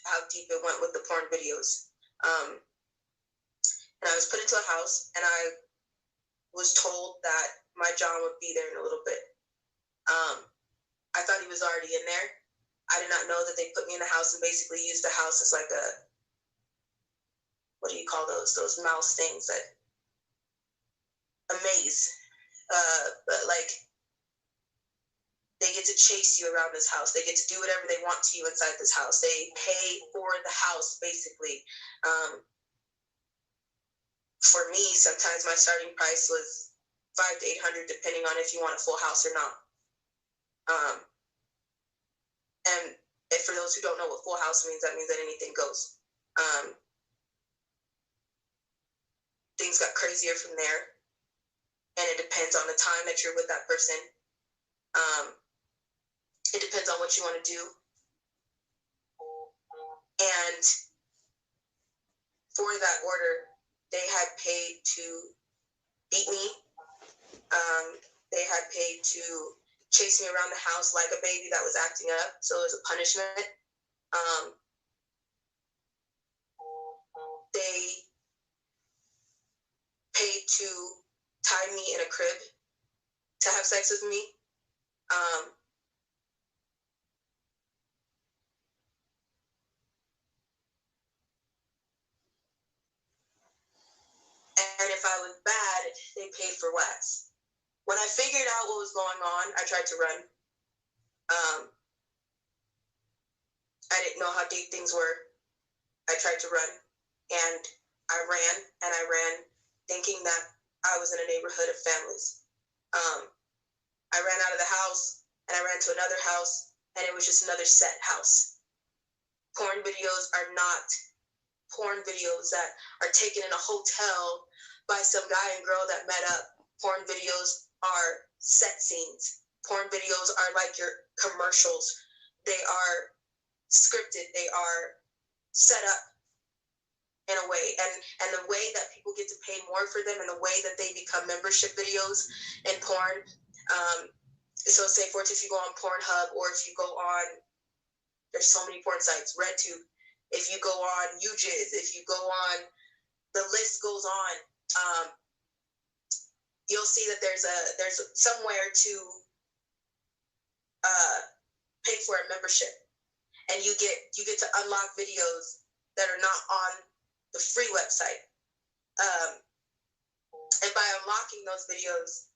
B: how deep it went with the porn videos. And I was put into a house, and I was told that my John would be there in a little bit. I thought he was already in there. I did not know that they put me in the house and basically used the house as like a, what do you call those mouse things, that a maze. But like, they get to chase you around this house. They get to do whatever they want to you inside this house. They pay for the house, basically. For me, sometimes my starting price was $500 to $800, depending on if you want a full house or not. And for those who don't know what full house means, that means that anything goes. Things got crazier from there, and it depends on the time that you're with that person. It depends on what you want to do. And for that order, they had paid to beat me. They had paid to chase me around the house like a baby that was acting up. So it was a punishment. They paid to tie me in a crib to have sex with me. And if was bad, they paid for wax. When I figured out what was going on, I tried to run. I didn't know how deep things were. I tried to run, and I ran, thinking that I was in a neighborhood of families. I ran out of the house, and I ran to another house, and it was just another set house. Porn videos are not porn videos that are taken in a hotel by some guy and girl that met up. Porn videos are set scenes. Porn videos are like your commercials. They are scripted. They are set up in a way, and the way that people get to pay more for them, and the way that they become membership videos in porn. So say for if you go on Pornhub, or if you go on, there's so many porn sites, RedTube, if you go on UJizz, if you go on, the list goes on. You'll see that there's somewhere to pay for a membership, and you get to unlock videos that are not on the free website. And by unlocking those videos,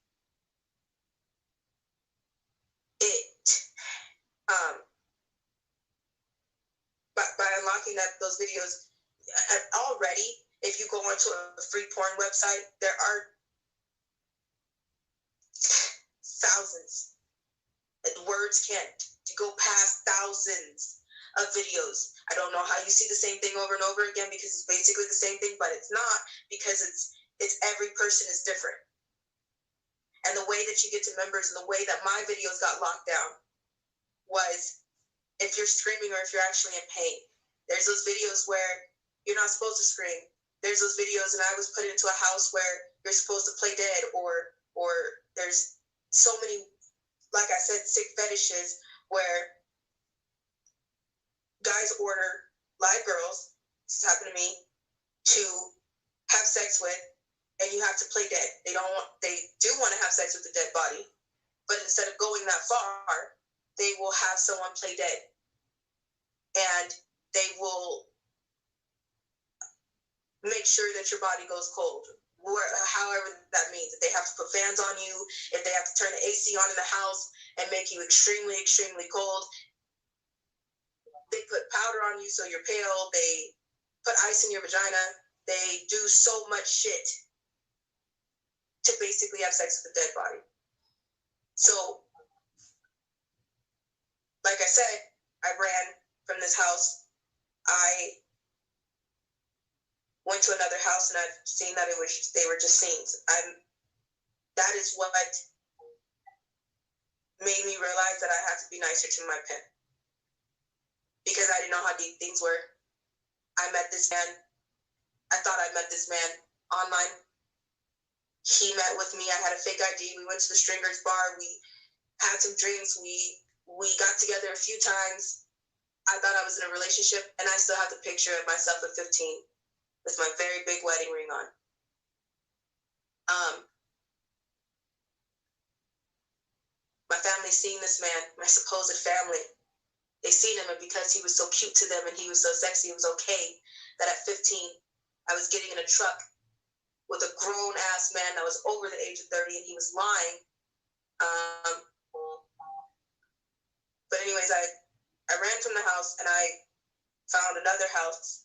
B: by unlocking those videos, already, if you go onto a free porn website, there are thousands. Words can't go past thousands of videos. I don't know how you see the same thing over and over again, because it's basically the same thing, but it's not, because it's every person is different. And the way that you get to members, and the way that my videos got locked down, was if you're screaming or if you're actually in pain. There's those videos where you're not supposed to scream. There's those videos, and I was put into a house where you're supposed to play dead, or there's so many, like I said, sick fetishes where guys order live girls, this happened to me, to have sex with, and you have to play dead. They do want to have sex with the dead body, but instead of going that far, they will have someone play dead, and they will make sure that your body goes cold, however that means. If they have to put fans on you, if they have to turn the AC on in the house and make you extremely, extremely cold, they put powder on you so you're pale, they put ice in your vagina, they do so much shit to basically have sex with a dead body. So, like I said, I ran from this house. I went to another house, and I've seen that they were just scenes. That is what made me realize that I had to be nicer to my pimp, because I didn't know how deep things were. I met this man. I thought I met this man online. He met with me. I had a fake ID. We went to the Stringers bar. We had some drinks. We got together a few times. I thought I was in a relationship, and I still have the picture of myself at 15 with my very big wedding ring on. My family seen this man, my supposed family. They seen him, and because he was so cute to them and he was so sexy, it was okay that at 15, I was getting in a truck with a grown-ass man that was over the age of 30, and he was lying. But anyways, I ran from the house, and I found another house,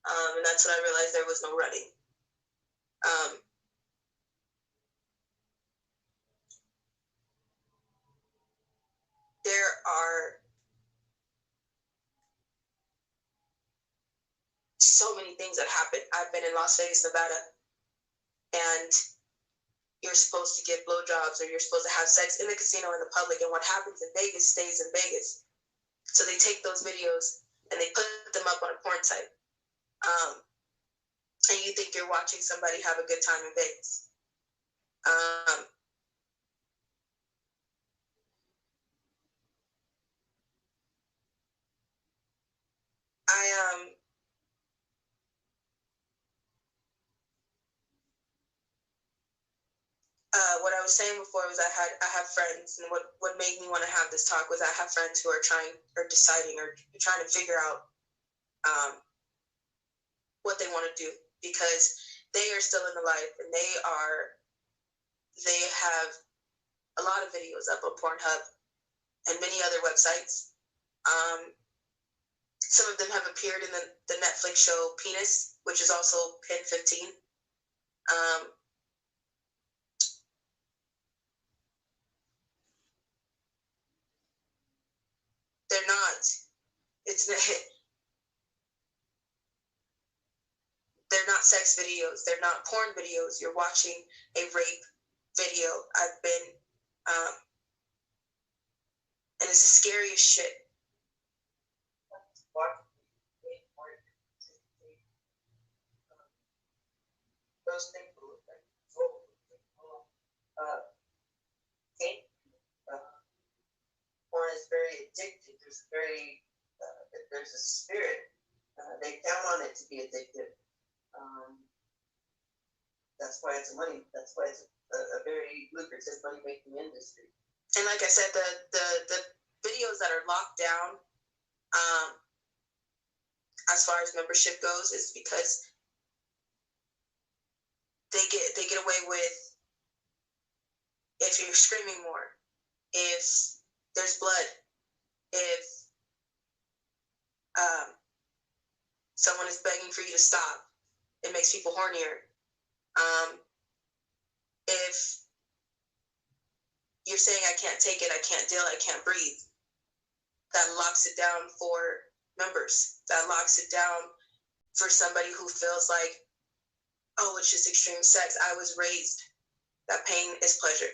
B: and that's when I realized there was no running. There are so many things that happen. I've been in Las Vegas, Nevada, and you're supposed to give blowjobs, or you're supposed to have sex in the casino in the public, and what happens in Vegas stays in Vegas. So they take those videos and they put them up on a porn site, and you think you're watching somebody have a good time in Vegas. What I was saying before was I have friends, and what made me want to have this talk was I have friends who are deciding or trying to figure out what they want to do, because they are still in the life, and they have a lot of videos up on Pornhub and many other websites. Some of them have appeared in the Netflix show Penis, which is also Pin 15. They're not. It's they're not sex videos. They're not porn videos. You're watching a rape video. I've been, and it's the scariest shit. Those things porn is very addictive. There's a spirit. They count on it to be addictive. That's why it's a very lucrative money making industry. And like I said, the videos that are locked down, as far as membership goes, is because they get away with, if you're screaming more, if there's blood, if someone is begging for you to stop, it makes people hornier. If you're saying I can't take it, I can't deal, I can't breathe, that locks it down for members. That locks it down for somebody who feels like, oh, it's just extreme sex. I was raised that pain is pleasure.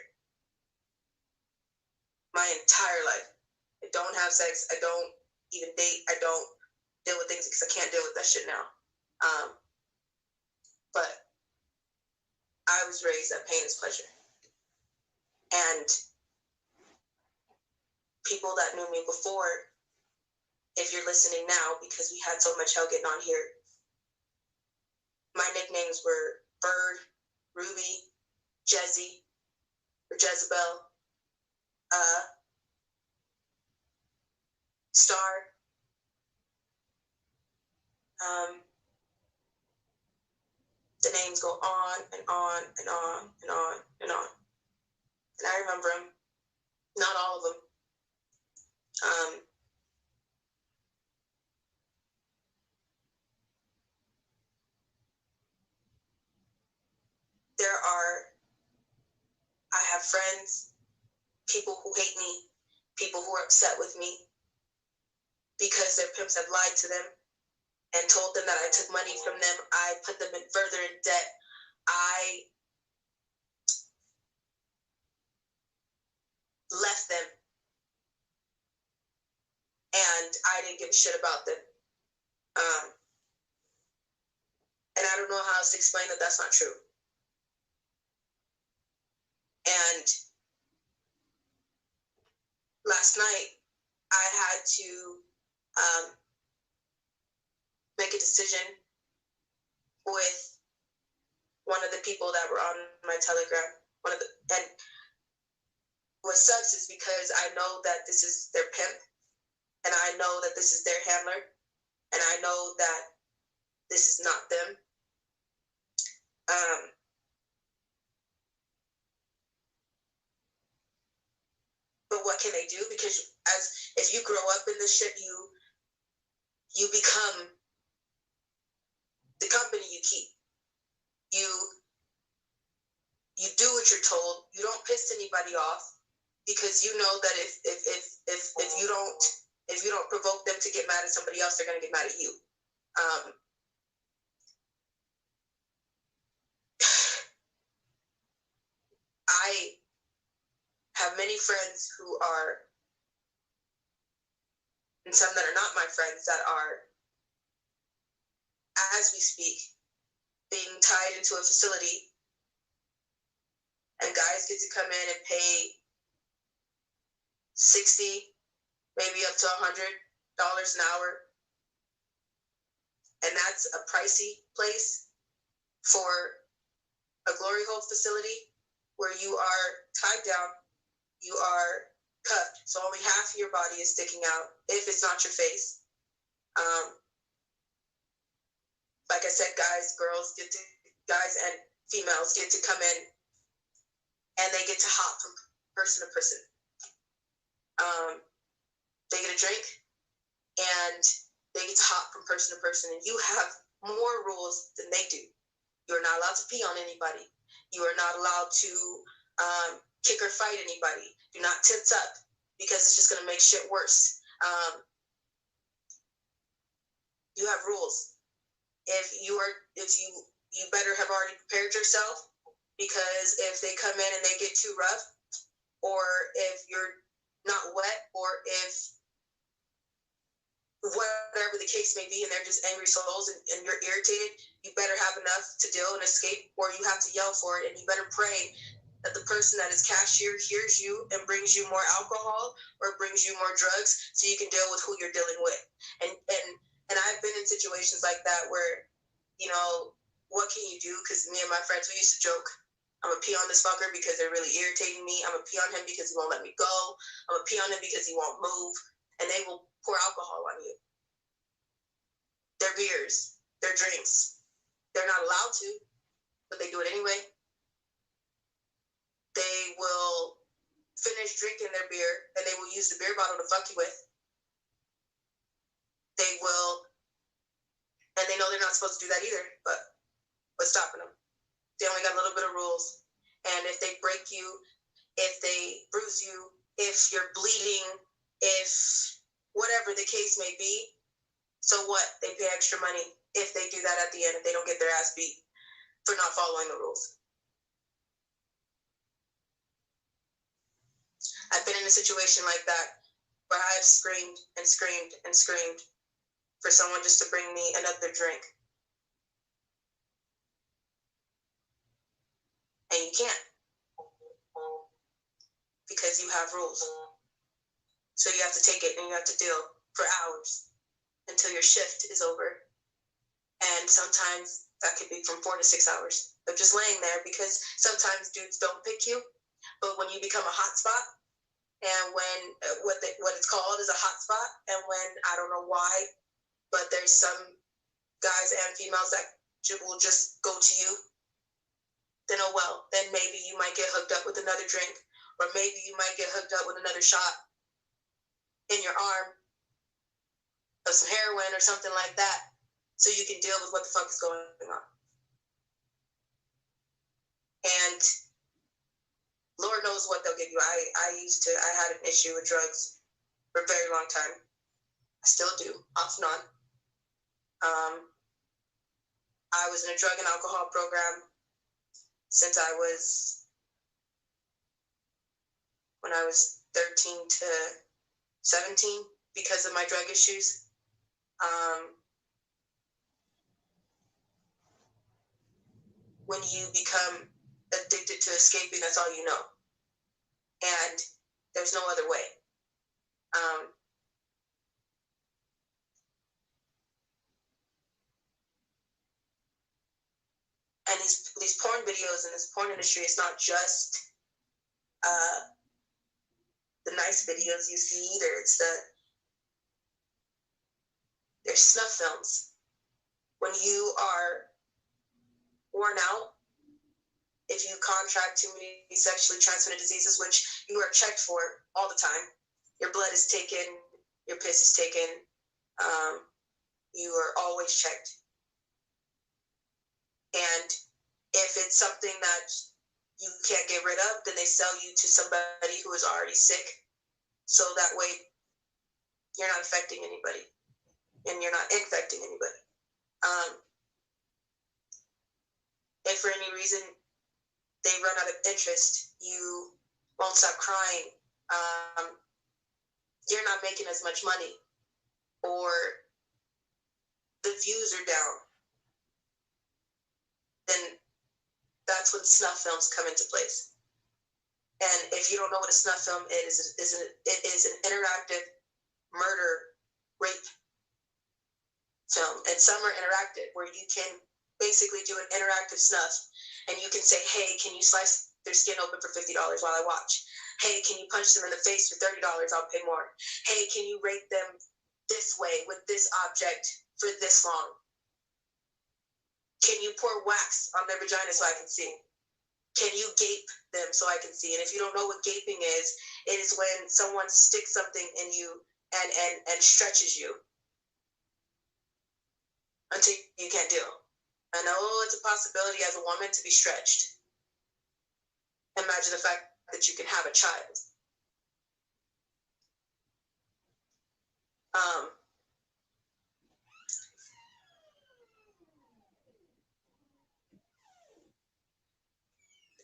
B: My entire life. I don't have sex. I don't even date. I don't deal with things because I can't deal with that shit now. But I was raised that pain is pleasure. And people that knew me before, if you're listening now, because we had so much hell getting on here, my nicknames were Bird, Ruby, Jezzy, or Jezebel, Star. The names go on and on and on and on and on. And I remember them. Not all of them. I have friends, people who hate me, people who are upset with me because their pimps have lied to them and told them that I took money from them. I put them in further in debt. I left them, and I didn't give a shit about them. And I don't know how else to explain that that's not true. And last night, I had to make a decision with one of the people that were on my Telegram. And what sucks is because I know that this is their pimp, and I know that this is their handler, and I know that this is not them. But what can they do? Because if you grow up in this shit, you become the company you keep. You do what you're told. You don't piss anybody off because you know that if you don't provoke them to get mad at somebody else, they're gonna get mad at you. I have many friends who are, and some that are not my friends, that are, as we speak, being tied into a facility, and guys get to come in and pay $60, maybe up to $100 an hour, and that's a pricey place for a glory hole facility where you are tied down, you are cuffed, so only half of your body is sticking out if it's not your face. Like I said, guys, girls get to guys and females get to come in and they get to hop from person to person. They get a drink and they get to hop from person to person, and you have more rules than they do. You're not allowed to pee on anybody. You are not allowed to kick or fight anybody. Do not tense up because it's just going to make shit worse. You have rules. You better have already prepared yourself, because if they come in and they get too rough, or if you're not wet, or if whatever the case may be, and they're just angry souls and you're irritated, you better have enough to deal and escape, or you have to yell for it, and you better pray that the person that is cashier hears you and brings you more alcohol or brings you more drugs so you can deal with who you're dealing with. And I've been in situations like that where, what can you do? Because me and my friends, we used to joke, I'm gonna pee on this fucker because they're really irritating me. I'm gonna pee on him because he won't let me go. I'm gonna pee on him because he won't move. And they will pour alcohol on you. Their beers, their drinks. They're not allowed to, but they do it anyway. They will finish drinking their beer and they will use the beer bottle to fuck you with. They will, and they know they're not supposed to do that either, but what's stopping them? They only got a little bit of rules. And if they break you, if they bruise you, if you're bleeding, if whatever the case may be, so what? They pay extra money if they do that at the end, if they don't get their ass beat for not following the rules. I've been in a situation like that where I've screamed and screamed and screamed for someone just to bring me another drink. And you can't, because you have rules. So you have to take it and you have to deal for hours until your shift is over. And sometimes that could be from 4 to 6 hours of just laying there, because sometimes dudes don't pick you. But when you become a hot spot, and when what it's called is a hot spot, and when, I don't know why, but there's some guys and females that will just go to you, then oh well, then maybe you might get hooked up with another drink, or maybe you might get hooked up with another shot in your arm of some heroin or something like that, so you can deal with what the fuck is going on. And Lord knows what they'll give you. I had an issue with drugs for a very long time. I still do, off and on. I was in a drug and alcohol program since when I was 13 to 17, because of my drug issues. When you become addicted to escaping, that's all you know. And there's no other way. And these porn videos and this porn industry, it's not just the nice videos you see either. There's snuff films. When you are worn out, if you contract too many sexually transmitted diseases, which you are checked for all the time, your blood is taken, your piss is taken, you are always checked. And if it's something that you can't get rid of, then they sell you to somebody who is already sick. So that way you're not affecting anybody and you're not infecting anybody. If for any reason they run out of interest, you won't stop crying, you're not making as much money, or the views are down, then that's when snuff films come into place. And if you don't know what a snuff film is, it is an interactive murder, rape film. And some are interactive, where you can basically do an interactive snuff, and you can say, hey, can you slice their skin open for $50 while I watch? Hey, can you punch them in the face for $30? I'll pay more. Hey, can you rape them this way with this object for this long? Can you pour wax on their vagina so I can see? Can you gape them so I can see? And if you don't know what gaping is, it is when someone sticks something in you and stretches you until you can't deal. I know it's a possibility as a woman to be stretched. Imagine the fact that you can have a child.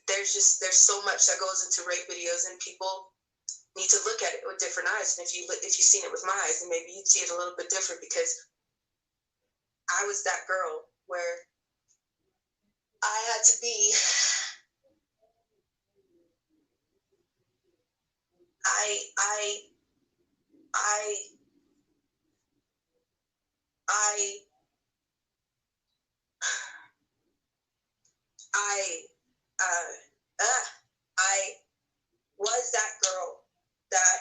B: There's so much that goes into rape videos, and people need to look at it with different eyes. And if you've seen it with my eyes, then maybe you'd see it a little bit different, because I was that girl where I had to be. I was that girl that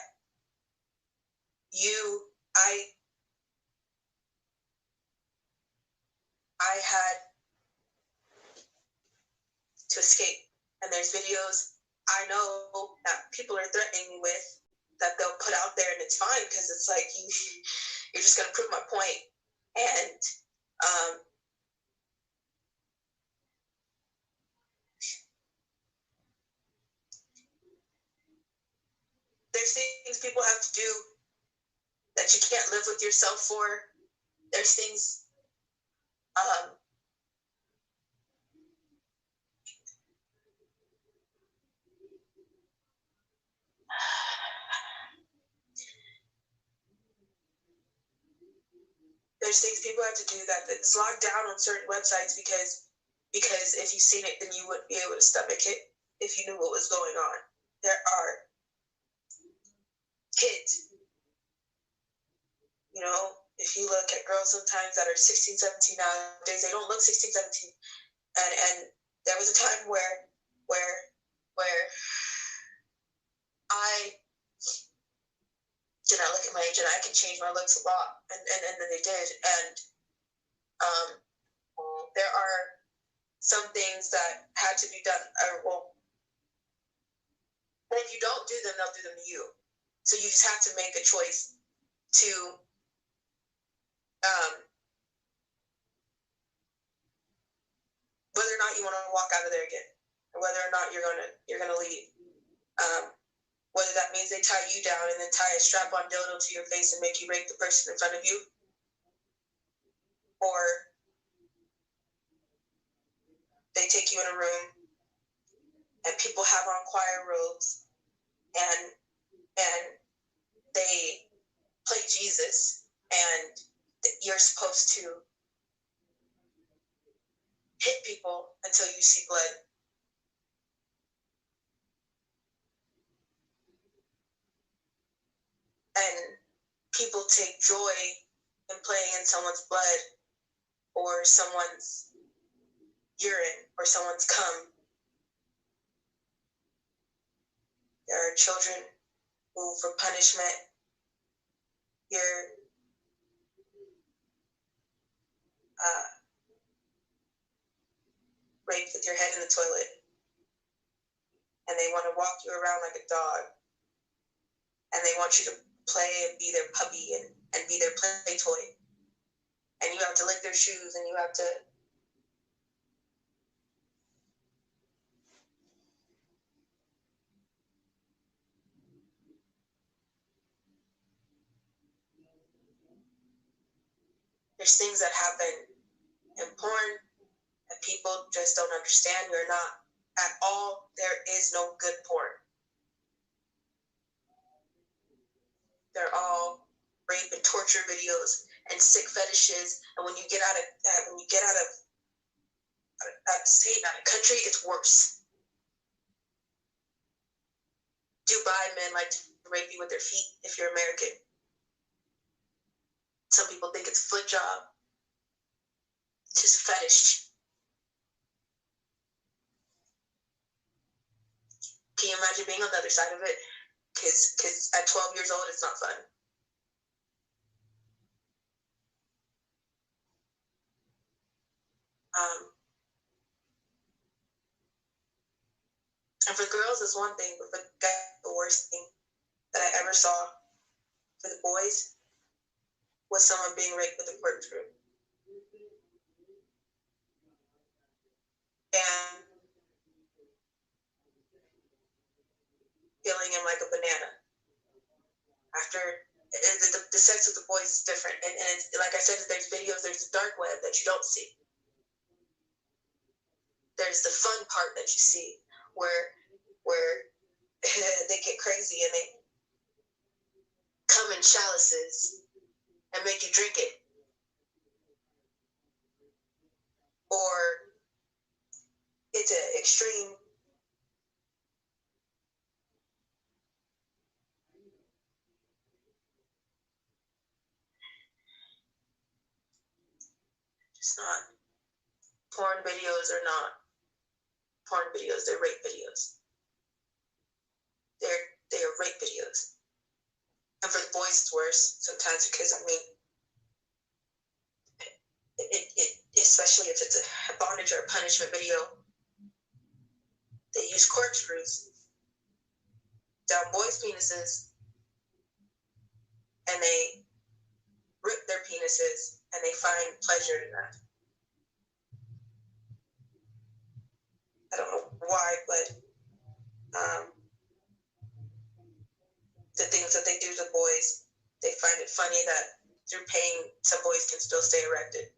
B: I had to escape. And there's videos I know that people are threatening me with that they'll put out there, and it's fine, because it's like you're just gonna prove my point. And there's things people have to do that you can't live with yourself for. There's things there's things people have to do that's locked down on certain websites, because if you've seen it, then you wouldn't be able to stomach it if you knew what was going on. There are kids, if you look at girls sometimes that are 16, 17 nowadays, they don't look 16, 17. And there was a time where I did not look at my age, and I can change my looks a lot, and then they did. And there are some things that had to be done, and if you don't do them, they'll do them to you. So you just have to make a choice to whether or not you want to walk out of there again, or whether or not you're gonna leave. Whether that means they tie you down and then tie a strap-on dildo to your face and make you rape the person in front of you, or they take you in a room and people have on choir robes and they play Jesus, and you're supposed to hit people until you see blood. And people take joy in playing in someone's blood or someone's urine or someone's cum. There are children who, for punishment, you're raped with your head in the toilet, and they want to walk you around like a dog, and they want you to play and be their puppy and be their play toy, and you have to lick their shoes, and you have to there's things that happen in porn that people just don't understand. You're not at all. There is no good porn. They're all rape and torture videos and sick fetishes. And when you get out of state, out of country, it's worse. Dubai men like to rape you with their feet if you're American. Some people think it's a foot job. It's just a fetish. Can you imagine being on the other side of it? Because at 12 years old, it's not fun. And for girls, it's one thing, but for guys, the worst thing that I ever saw for the boys was someone being raped with a corkscrew. And peeling him like a banana. After the sex with the boys is different, and it's like I said, there's videos, there's the dark web that you don't see. There's the fun part that you see, where they get crazy and they come in chalices and make you drink it, or it's an extreme. It's not porn videos are not porn videos. They're rape videos. They are rape videos. And for the boys, it's worse sometimes because especially if it's a bondage or a punishment video, they use corkscrews down boys' penises, and they rip their penises, and they find pleasure in that. I don't know why, but the things that they do to boys, they find it funny that through pain, some boys can still stay erected,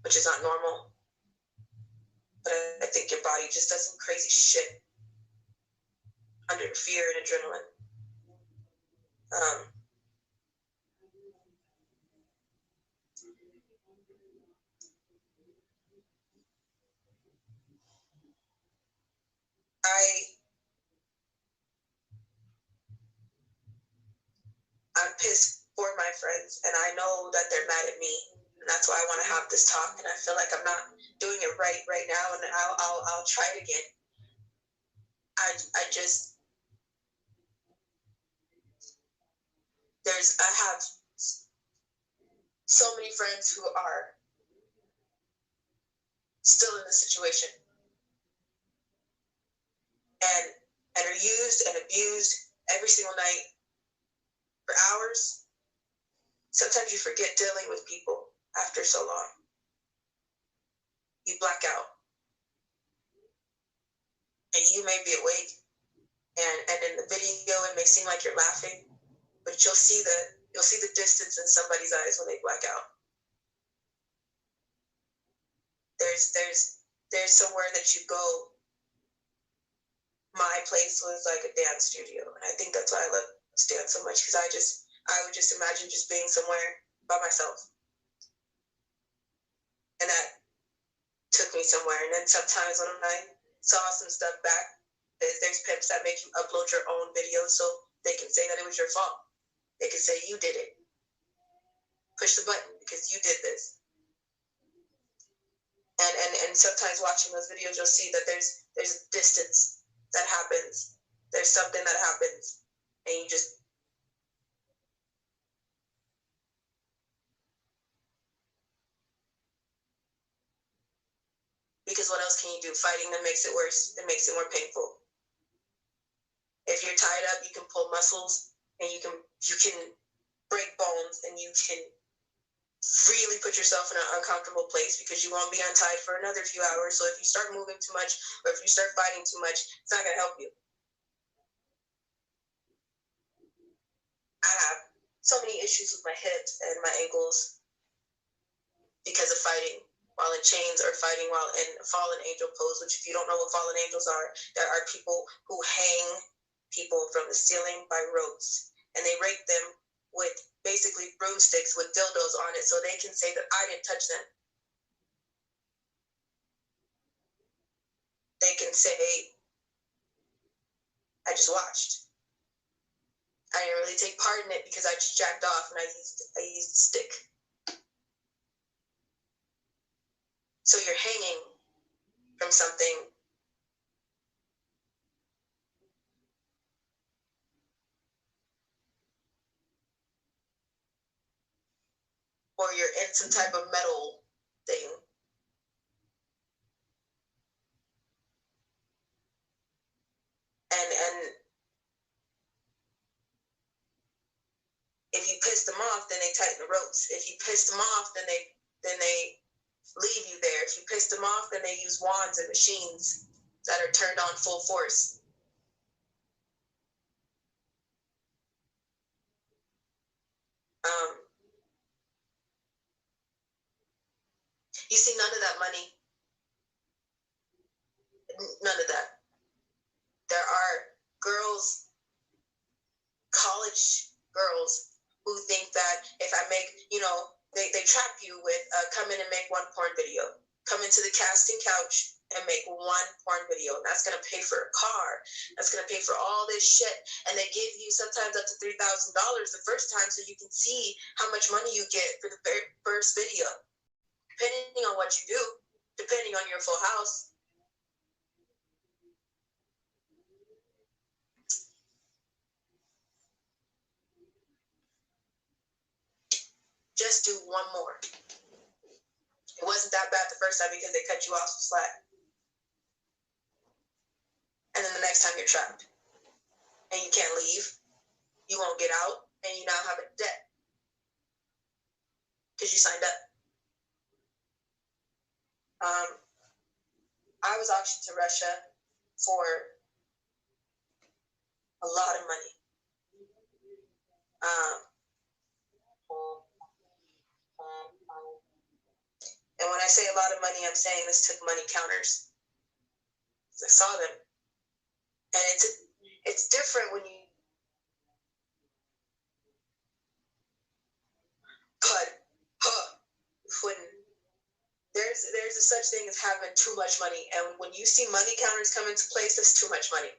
B: which is not normal. But I think your body just does some crazy shit under fear and adrenaline. I'm pissed for my friends, and I know that they're mad at me, and that's why I want to have this talk. And I feel like I'm not doing it right now, and I'll try it again. I just I have so many friends who are still in this situation and are used and abused every single night for hours. Sometimes you forget dealing with people after so long. You black out, and you may be awake, and in the video it may seem like you're laughing, but you'll see the distance in somebody's eyes when they black out. There's somewhere that you go. My place was like a dance studio, and I think that's why I love dance so much, because I would just imagine just being somewhere by myself, and that took me somewhere. And then sometimes when I saw some stuff back, there's pimps that make you upload your own videos so they can say that it was your fault. They can say you did it. Push the button because you did this. And sometimes watching those videos, you'll see that there's a distance that happens. There's something that happens, and you just because what else can you do? Fighting them makes it worse. It makes it more painful. If you're tied up, you can pull muscles, and you can break bones, and you can really put yourself in an uncomfortable place because you won't be untied for another few hours. So if you start moving too much, or if you start fighting too much, it's not going to help you. I have so many issues with my hips and my ankles because of fighting while in chains or fighting while in fallen angel pose, which if you don't know what fallen angels are, there are people who hang people from the ceiling by ropes, and they rape them with basically broomsticks with dildos on it so they can say that I didn't touch them. They can say, I just watched. I didn't really take part in it because I just jacked off and I used a stick. So you're hanging from something or you're in some type of metal thing. And if you piss them off, then they tighten the ropes. If you piss them off, then they leave you there. If you piss them off, then they use wands and machines that are turned on full force. You see, none of that money, none of that. There are girls, college girls, who think that if I make, they trap you with come in and make one porn video. Come into the casting couch and make one porn video. And that's going to pay for a car. That's going to pay for all this shit. And they give you sometimes up to $3,000 the first time so you can see how much money you get for the first video. Depending on what you do, depending on your full house. Just do one more. It wasn't that bad the first time because they cut you off some slack. And then the next time you're trapped. And you can't leave. You won't get out. And you now have a debt. Because you signed up. I was auctioned to Russia for a lot of money. And when I say a lot of money, I'm saying this took money counters. I saw them. And it's different when you, when there's a such thing as having too much money. And when you see money counters come into place, that's too much money.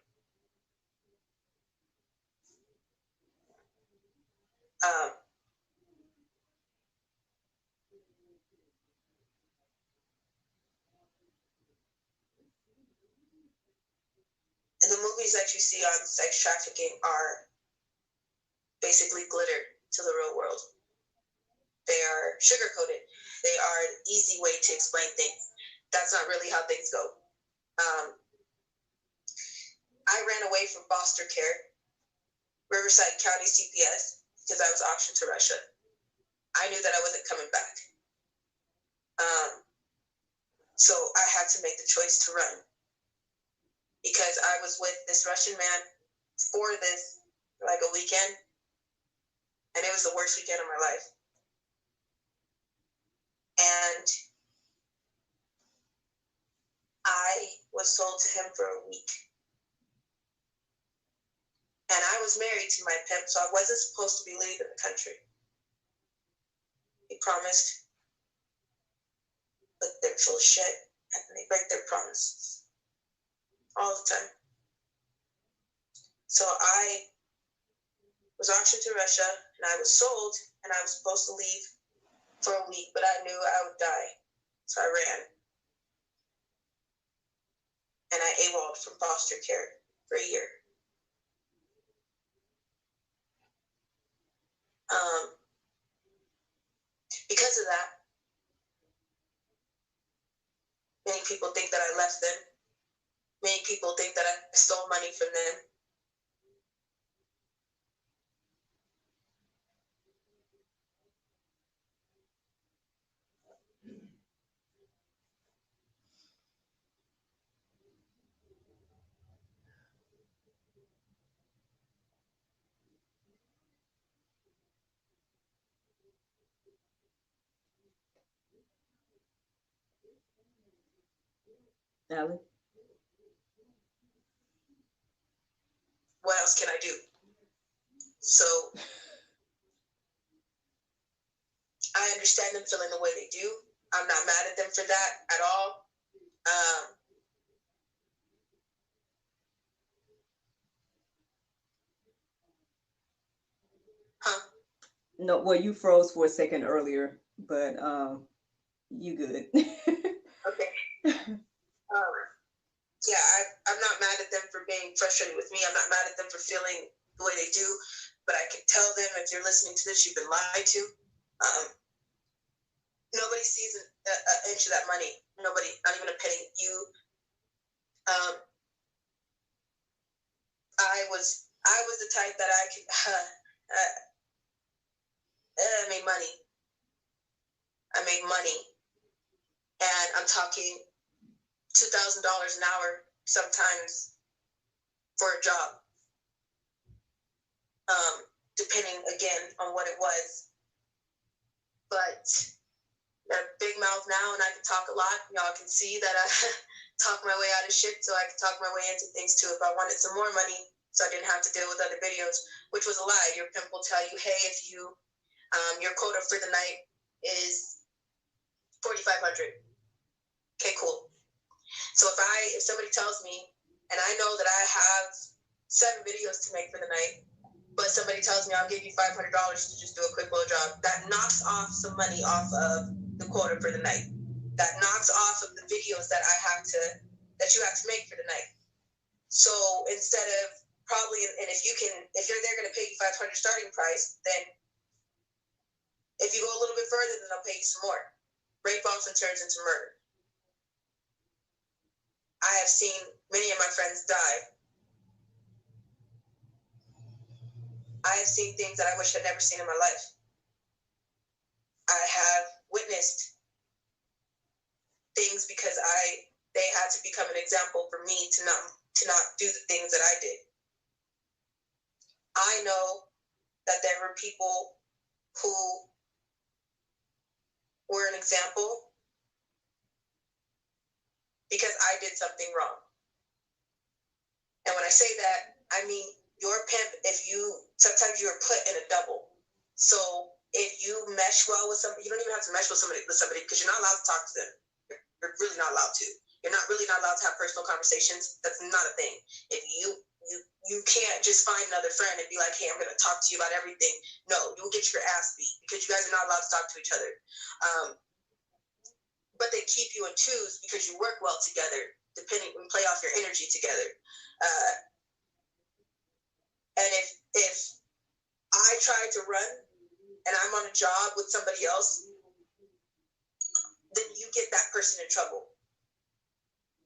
B: And the movies that you see on sex trafficking are basically glitter to the real world. They are sugar-coated. They are an easy way to explain things. That's not really how things go. I ran away from foster care, Riverside County CPS, because I was auctioned to Russia. I knew that I wasn't coming back. So I had to make the choice to run. Because I was with this Russian man for this, like a weekend. And it was the worst weekend of my life. And I was sold to him for a week. And I was married to my pimp, so I wasn't supposed to be leaving the country. He promised, but they're full of shit, and they break their promises all the time. So I was auctioned to Russia, and I was sold, and I was supposed to leave for a week, but I knew I would die, so I ran. And I AWOL'd from foster care for a year. Because of that, many people think that I left them. Many people think that I stole money from them.
A: Allie?
B: What else can I do? So I understand them feeling the way they do. I'm not mad at them for that at all.
A: No, well, you froze for a second earlier, but you good.
B: Okay. Yeah, I'm not mad at them for being frustrated with me. I'm not mad at them for feeling the way they do, but I can tell them, if you're listening to this, you've been lied to. Nobody sees an inch of that money. Nobody, not even a penny. I was the type that I could, I made money. I made money, and I'm talking $2,000 an hour sometimes for a job, depending again on what it was. But got a big mouth now, and I can talk a lot. Y'all can see that I talk my way out of shit, so I can talk my way into things too. If I wanted some more money, so I didn't have to deal with other videos, which was a lie. Your pimp will tell you, hey, if you your quota for the night is 4,500. Okay, cool. So if somebody tells me, and I know that I have 7 videos to make for the night, but somebody tells me I'll give you $500 to just do a quick blow job, that knocks off some money off of the quota for the night. That knocks off of the videos that you have to make for the night. So instead of probably, and if they're going to pay you 500 starting price, then if you go a little bit further, then they'll pay you some more. Rape often turns into murder. I have seen many of my friends die. I have seen things that I wish I'd never seen in my life. I have witnessed things because they had to become an example for me to not do the things that I did. I know that there were people who were an example because I did something wrong. And when I say that, I mean your pimp, sometimes you're put in a double. So if you mesh well with somebody, you don't even have to mesh with somebody because you're not allowed to talk to them. You're really not allowed to. You're not allowed to have personal conversations. That's not a thing. If you can't just find another friend and be like, hey, I'm going to talk to you about everything. No, you'll get your ass beat because you guys are not allowed to talk to each other. But they keep you in twos because you work well together, and play off your energy together. And if I try to run and I'm on a job with somebody else, then you get that person in trouble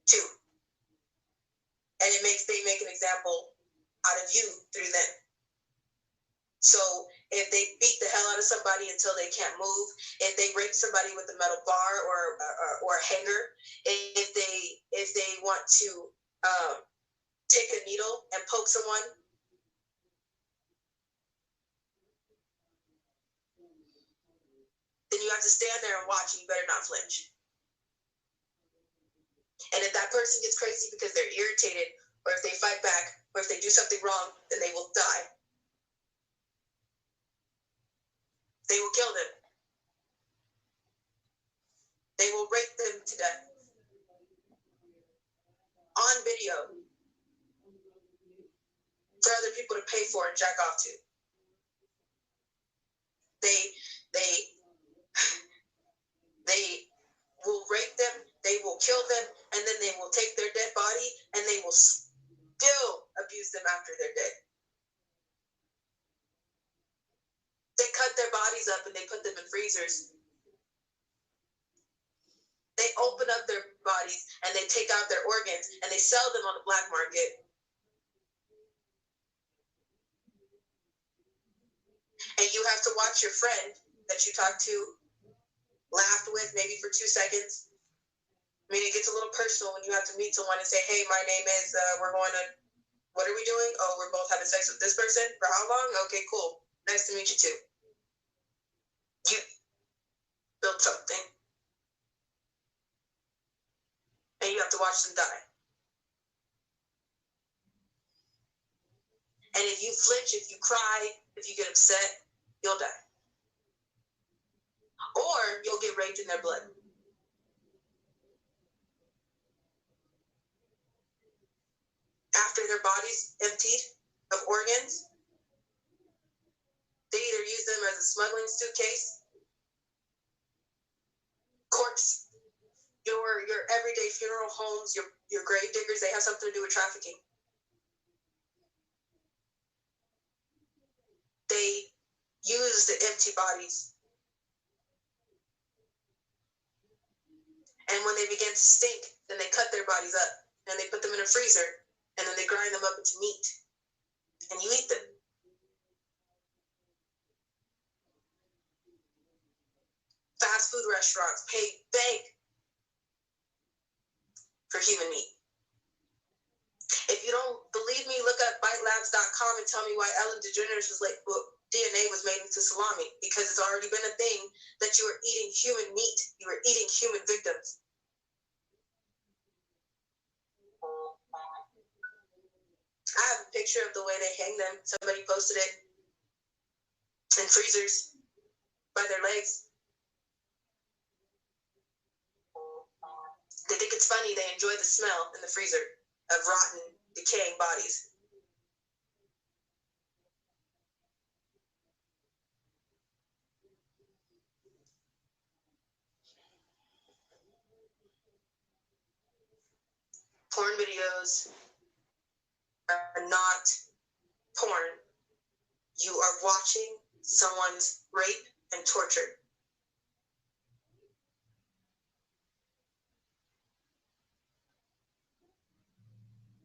B: too. And they make an example out of you through them. So if they beat the hell out of somebody until they can't move, if they rape somebody with a metal bar or a hanger, if they want to take a needle and poke someone, then you have to stand there and watch, and you better not flinch. And if that person gets crazy because they're irritated, or if they fight back, or if they do something wrong, then they will die. They will kill them. They will rape them to death. On video. For other people to pay for and jack off to. They will rape them, they will kill them, and then they will take their dead body and they will still abuse them after they're dead. They cut their bodies up and they put them in freezers. They open up their bodies and they take out their organs and they sell them on the black market. And you have to watch your friend that you talked to, laughed with maybe for 2 seconds. I mean, it gets a little personal when you have to meet someone and say, hey, my name is, we're going to, what are we doing? Oh, we're both having sex with this person? For how long? Okay, cool. Nice to meet you too. You built something. And you have to watch them die. And if you flinch, if you cry, if you get upset, you'll die. Or you'll get raped in their blood. After their bodies emptied of organs, they either use them as a smuggling suitcase, corpse, your everyday funeral homes, your grave diggers, they have something to do with trafficking. They use the empty bodies And when they begin to stink, then they cut their bodies up and they put them in a freezer and then they grind them up into meat and you eat them. Fast food restaurants pay big for human meat. If you don't believe me, look up BiteLabs.com and tell me why Ellen DeGeneres was like, well, DNA was made into salami, because it's already been a thing that you are eating human meat. You are eating human victims. I have a picture of the way they hang them. Somebody posted it in freezers by their legs. They think it's funny. They enjoy the smell in the freezer of rotten, decaying bodies. Porn videos are not porn. You are watching someone's rape and torture.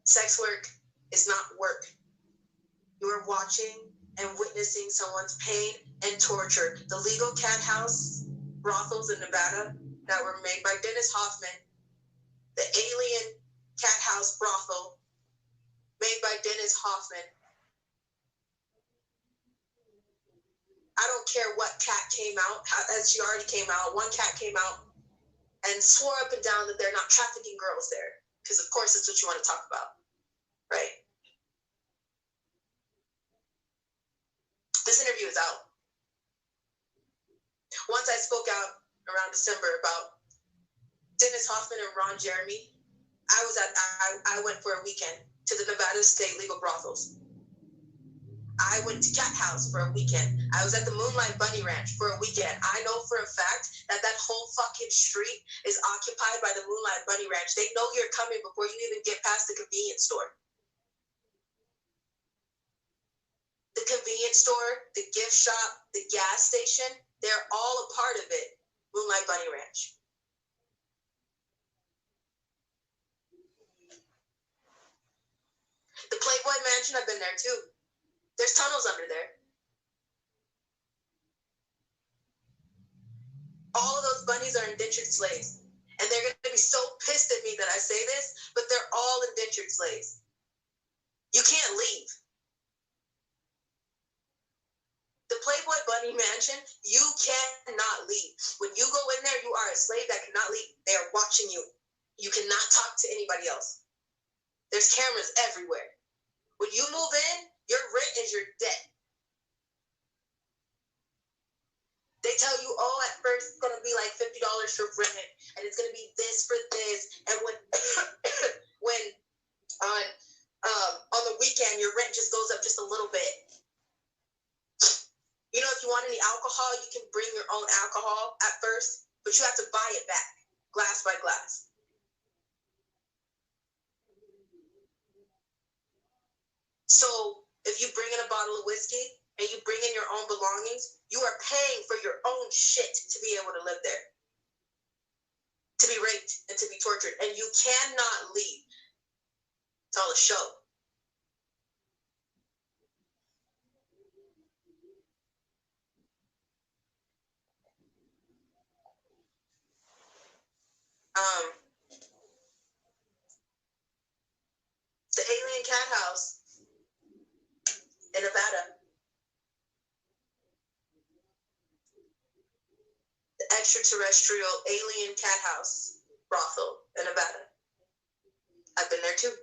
B: Sex work is not work. You are watching and witnessing someone's pain and torture. The legal cat house brothels in Nevada that were made by Dennis Hoffman, the alien cat house brothel made by Dennis Hoffman. I don't care what cat came out, as she already came out. One cat came out and swore up and down that they're not trafficking girls there. Because, of course, that's what you want to talk about, right? This interview is out. Once I spoke out around December about Dennis Hoffman and Ron Jeremy. I went for a weekend to the Nevada State legal brothels. I went to Cat House for a weekend. I was at the Moonlight Bunny Ranch for a weekend. I know for a fact that that whole fucking street is occupied by the Moonlight Bunny Ranch. They know you're coming before you even get past the convenience store. The convenience store, the gift shop, the gas station, they're all a part of it. Moonlight Bunny Ranch. The Playboy Mansion, I've been there too. There's tunnels under there. All of those bunnies are indentured slaves. And they're going to be so pissed at me that I say this, but they're all indentured slaves. You can't leave. The Playboy Bunny Mansion, you cannot leave. When you go in there, you are a slave that cannot leave. They are watching you. You cannot talk to anybody else. There's cameras everywhere. When you move in, your rent is your debt. They tell you, oh, at first it's going to be like $50 for rent, and it's going to be this for this. And when on the weekend, your rent just goes up just a little bit. You know, if you want any alcohol, you can bring your own alcohol at first, but you have to buy it back, glass by glass. So if you bring in a bottle of whiskey and you bring in your own belongings, you are paying for your own shit to be able to live there, to be raped and to be tortured, and you cannot leave. It's all a show. The alien cat house in Nevada. The extraterrestrial alien cat house brothel in Nevada. I've been there too.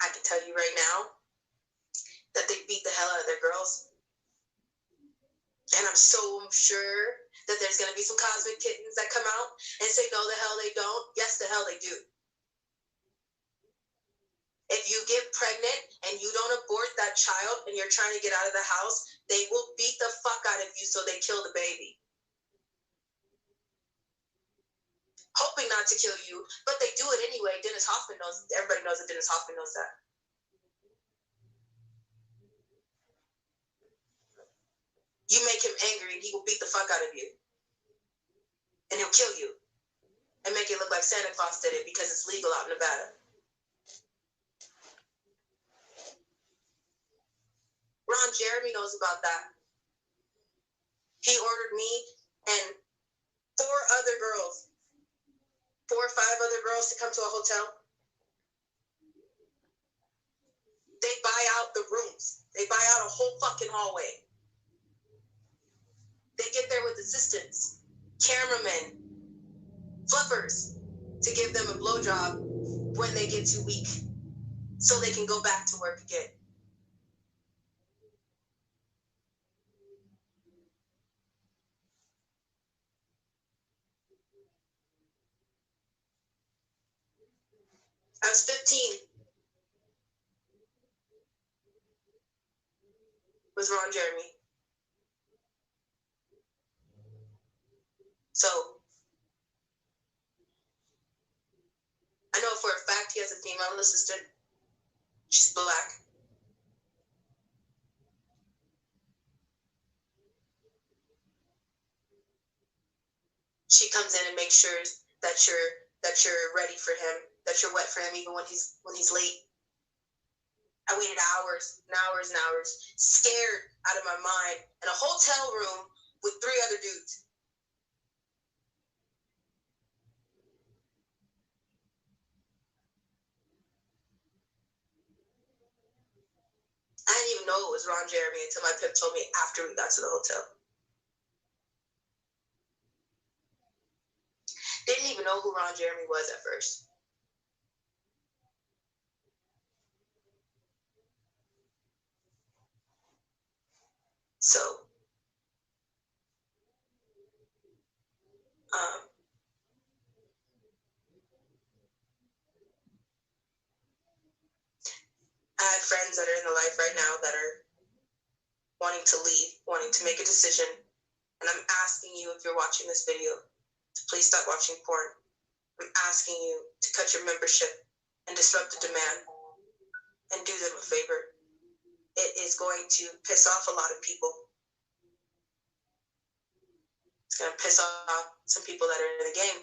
B: I can tell you right now that they beat the hell out of their girls. And I'm so sure that there's going to be some cosmic kittens that come out and say, no, the hell they don't. Yes, the hell they do. If you get pregnant and you don't abort that child and you're trying to get out of the house, they will beat the fuck out of you so they kill the baby. Hoping not to kill you, but they do it anyway. Dennis Hoffman knows. Everybody knows that Dennis Hoffman knows that. You make him angry and he will beat the fuck out of you. kill you and make it look like Santa Claus did it because it's legal out in Nevada. Ron Jeremy knows about that. He ordered me and 4 or 5 other girls to come to a hotel. They buy out the rooms. They buy out a whole fucking hallway. They get there with assistants, cameramen, flippers to give them a blowjob when they get too weak so they can go back to work again. I was 15. Was Ron Jeremy. So, I know for a fact he has a female assistant. She's black. She comes in and makes sure that you're ready for him, that you're wet for him even when he's late. I waited hours and hours and hours, scared out of my mind, in a hotel room with 3 other dudes. I didn't even know it was Ron Jeremy until my pimp told me after we got to the hotel. Didn't even know who Ron Jeremy was at first. So, I have friends that are in the life right now that are wanting to leave, wanting to make a decision. And I'm asking you, if you're watching this video, to please stop watching porn. I'm asking you to cut your membership and disrupt the demand and do them a favor. It is going to piss off a lot of people. It's going to piss off some people that are in the game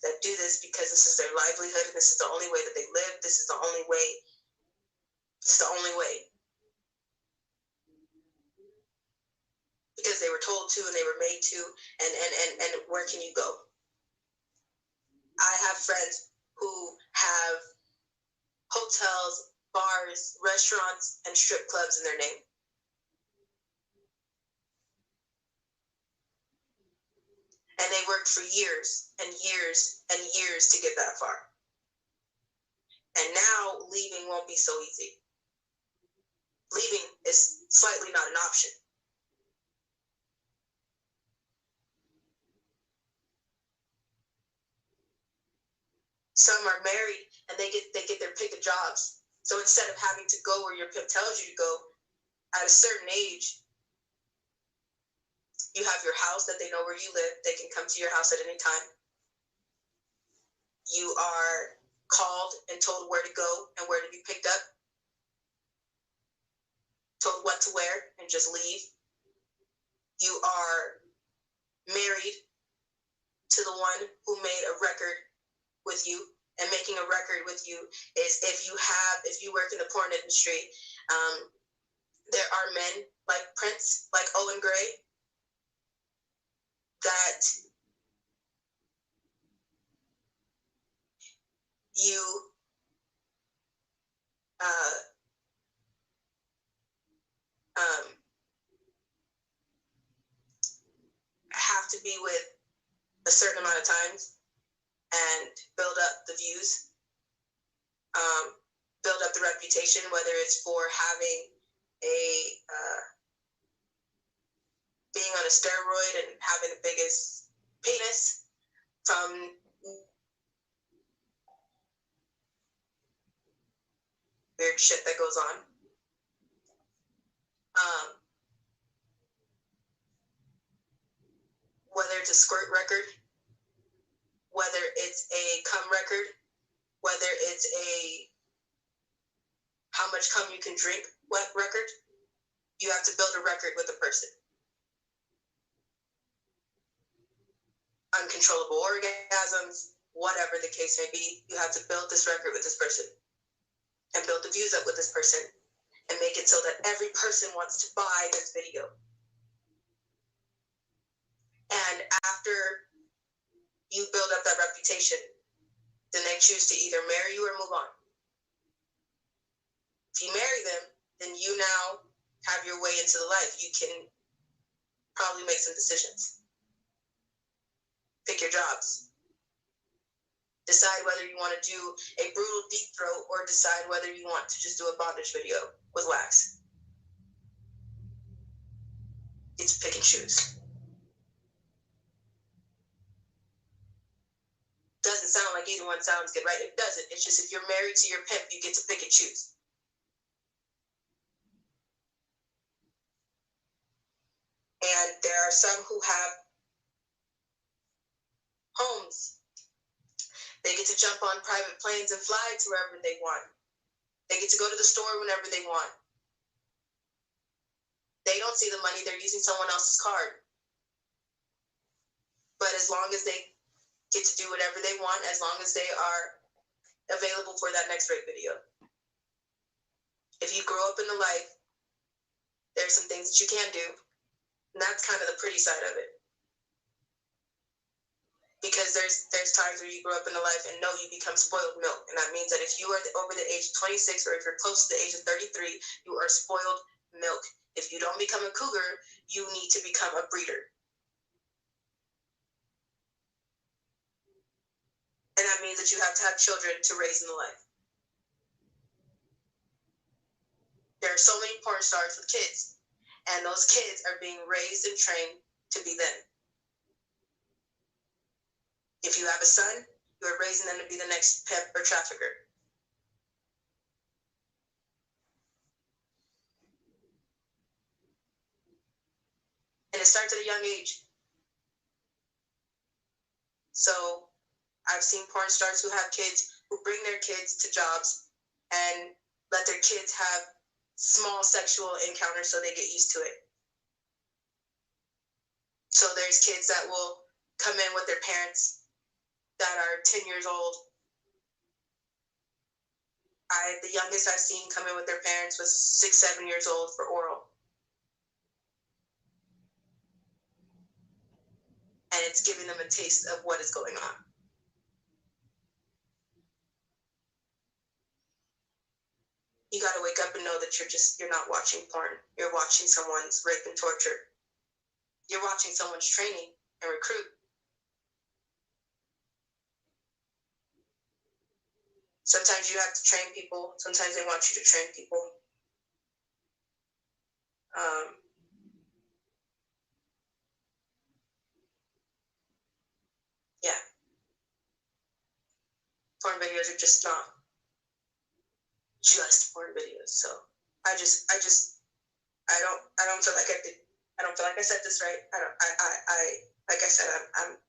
B: that do this because this is their livelihood and this is the only way that they live. This is the only way. It's the only way. Because they were told to and they were made to, and where can you go? I have friends who have hotels, bars, restaurants, and strip clubs in their name. And they worked for years and years and years to get that far. And now leaving won't be so easy. Leaving is slightly not an option. Some are married and they get their pick of jobs. So instead of having to go where your pimp tells you to go, at a certain age, you have your house that they know where you live. They can come to your house at any time. You are called and told where to go and where to be picked up. Told what to wear and just leave. You are married to the one who made a record with you. And making a record with you is if you work in the porn industry, there are men like Prince, like Owen Gray, that you have to be with a certain amount of times and build up the views, build up the reputation, whether it's for having being on a steroid and having the biggest penis from weird shit that goes on. Whether it's a squirt record, whether it's a cum record, whether it's a how much cum you can drink wet record, you have to build a record with a person. uncontrollable orgasms, whatever the case may be. You have to build this record with this person and build the views up with this person and make it so that every person wants to buy this video. And after you build up that reputation, then they choose to either marry you or move on. If you marry them, then you now have your way into the life. You can probably make some decisions. Pick your jobs. Decide whether you want to do a brutal deep throat or decide whether you want to just do a bondage video with wax. It's pick and choose. Doesn't sound like either one sounds good, right? It doesn't. It's just if you're married to your pimp, you get to pick and choose. And there are some who have homes. They get to jump on private planes and fly to wherever they want. They get to go to the store whenever they want. They don't see the money. They're using someone else's card. But as long as they get to do whatever they want, as long as they are available for that next rape video. If you grow up in the life, there's some things that you can do. And that's kind of the pretty side of it. Because there's times where you grow up in the life and know you become spoiled milk. And that means that if you are over the age of 26 or if you're close to the age of 33, you are spoiled milk. If you don't become a cougar, you need to become a breeder. And that means that you have to have children to raise in the life. There are so many porn stars with kids. And those kids are being raised and trained to be them. If you have a son, you are raising them to be the next pimp or trafficker. And it starts at a young age. So I've seen porn stars who have kids who bring their kids to jobs and let their kids have small sexual encounters so they get used to it. So there's kids that will come in with their parents that are 10 years old. The youngest I've seen come in with their parents was 6, 7 years old for oral. And it's giving them a taste of what is going on. You got to wake up and know that you're not watching porn. You're watching someone's rape and torture. You're watching someone's training and recruit. Sometimes you have to train people. Sometimes they want you to train people. Yeah. Porn videos are just not just porn videos. So I don't feel like I don't feel like I said this right. Like I said, I'm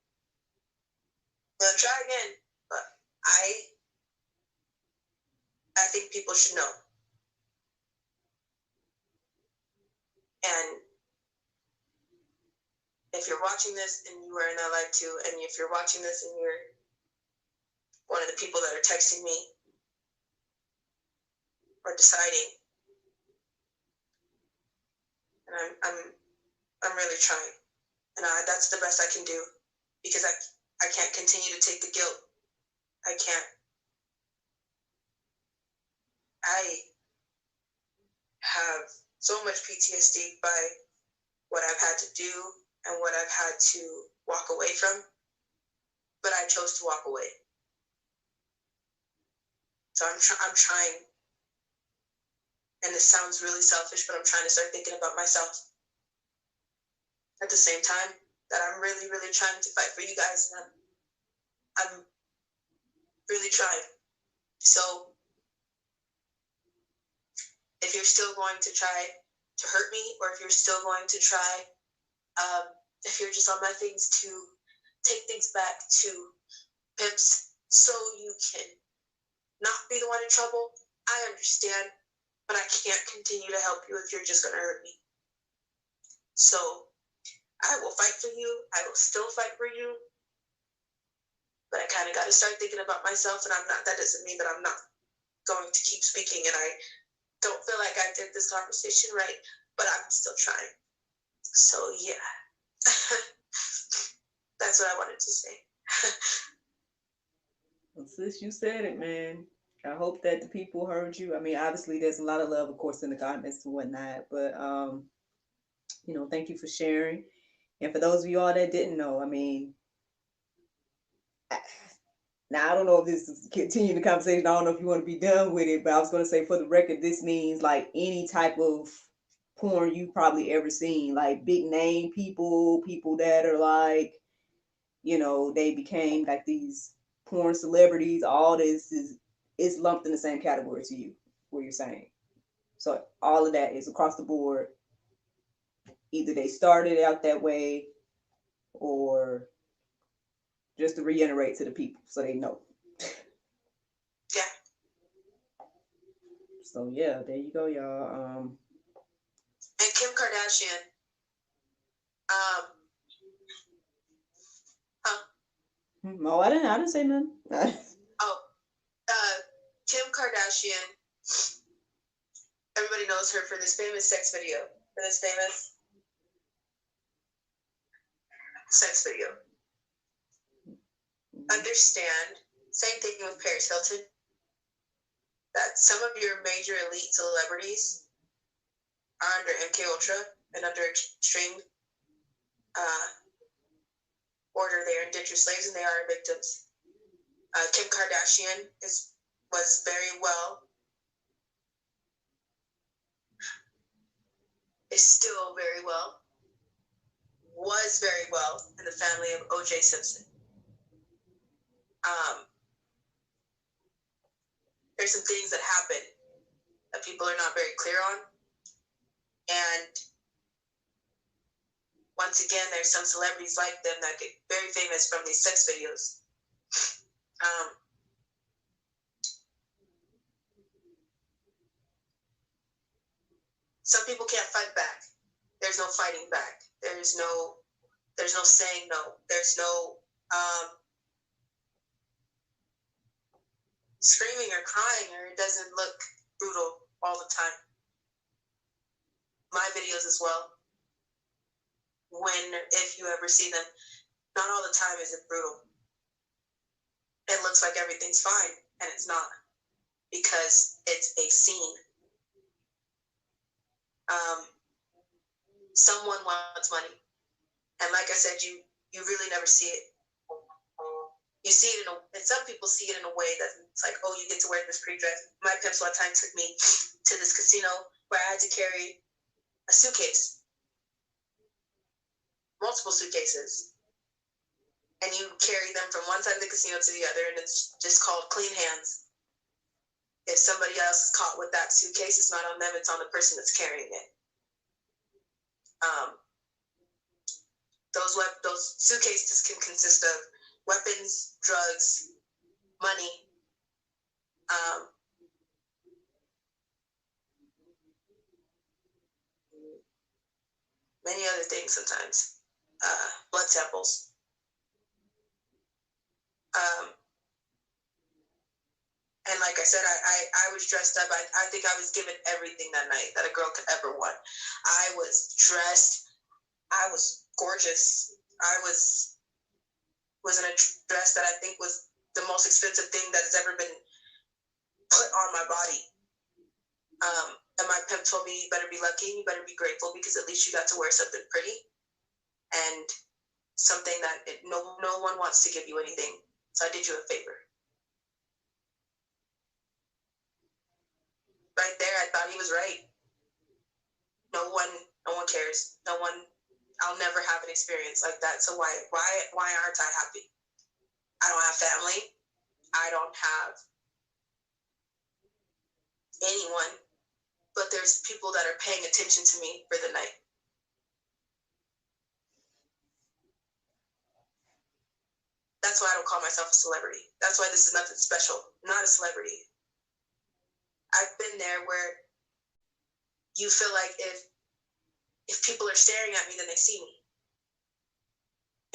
B: gonna try again, but I think people should know. And if you're watching this and you are in that life too, and if you're watching this and you're one of the people that are texting me or deciding, and I'm really trying, and that's the best I can do, because I can't continue to take the guilt. I can't. I have so much PTSD by what I've had to do and what I've had to walk away from, but I chose to walk away. So I'm trying, and this sounds really selfish, but I'm trying to start thinking about myself at the same time that I'm really, really trying to fight for you guys, and I'm really trying. So if you're still going to try to hurt me, or if you're still going to try, if you're just on my things to take things back to pimps so you can not be the one in trouble, I understand, but I can't continue to help you if you're just going to hurt me. So I will fight for you. I will still fight for you. but I kind of got to start thinking about myself, and that doesn't mean that I'm not going to keep speaking, and I don't feel like I did this conversation right, but I'm still trying. So yeah, that's what I wanted to say.
A: Well, sis, you said it, man. I hope that the people heard you. I mean, obviously, there's a lot of love, of course, in the comments and whatnot, but thank you for sharing. And for those of you all that didn't know, I mean, now I don't know if this is continue the conversation. I don't know if you want to be done with it, but I was going to say for the record, this means like any type of porn you probably ever seen, like big name people, people that are like, they became like these porn celebrities. All this is lumped in the same category to you, what you're saying. So all of that is across the board. Either they started out that way, or just to reiterate to the people so they know.
B: Yeah.
A: So yeah, there you go, y'all.
B: And Kim Kardashian.
A: Oh, I didn't say nothing.
B: Kim Kardashian. Everybody knows her for this famous sex video. Understand. Same thing with Paris Hilton. That some of your major elite celebrities are under MK Ultra and under extreme order. They are indentured slaves and they are victims. Kim Kardashian was very well. Is still very well. Was very well in the family of O.J. Simpson. There's some things that happen that people are not very clear on. And once again, there's some celebrities like them that get very famous from these sex videos. Some people can't fight back. There's no fighting back. There's no saying no. There's no screaming or crying, or it doesn't look brutal all the time. My videos as well. If you ever see them, not all the time is it brutal. It looks like everything's fine, and it's not, because it's a scene. Someone wants money, and like I said, you really never see it. You see it and some people see it in a way that it's like, oh, you get to wear this pretty dress. My pimps one time took me to this casino where I had to carry a suitcase, multiple suitcases, and you carry them from one side of the casino to the other, and it's just called clean hands. If somebody else is caught with that suitcase, it's not on them, it's on the person that's carrying it. Those suitcases can consist of weapons, drugs, money, many other things sometimes, blood samples. And like I said, I was dressed up. I think I was given everything that night that a girl could ever want. I was dressed. I was gorgeous. I was in a dress that I think was the most expensive thing that has ever been put on my body. And my pimp told me, you better be lucky and you better be grateful, because at least you got to wear something pretty and something that no one wants to give you anything. So I did you a favor. Right there, I thought he was right. No one cares. No one. I'll never have an experience like that. So why aren't I happy? I don't have family. I don't have anyone, but there's people that are paying attention to me for the night. That's why I don't call myself a celebrity. That's why this is nothing special. I'm not a celebrity. I've been there where you feel like if people are staring at me, then they see me.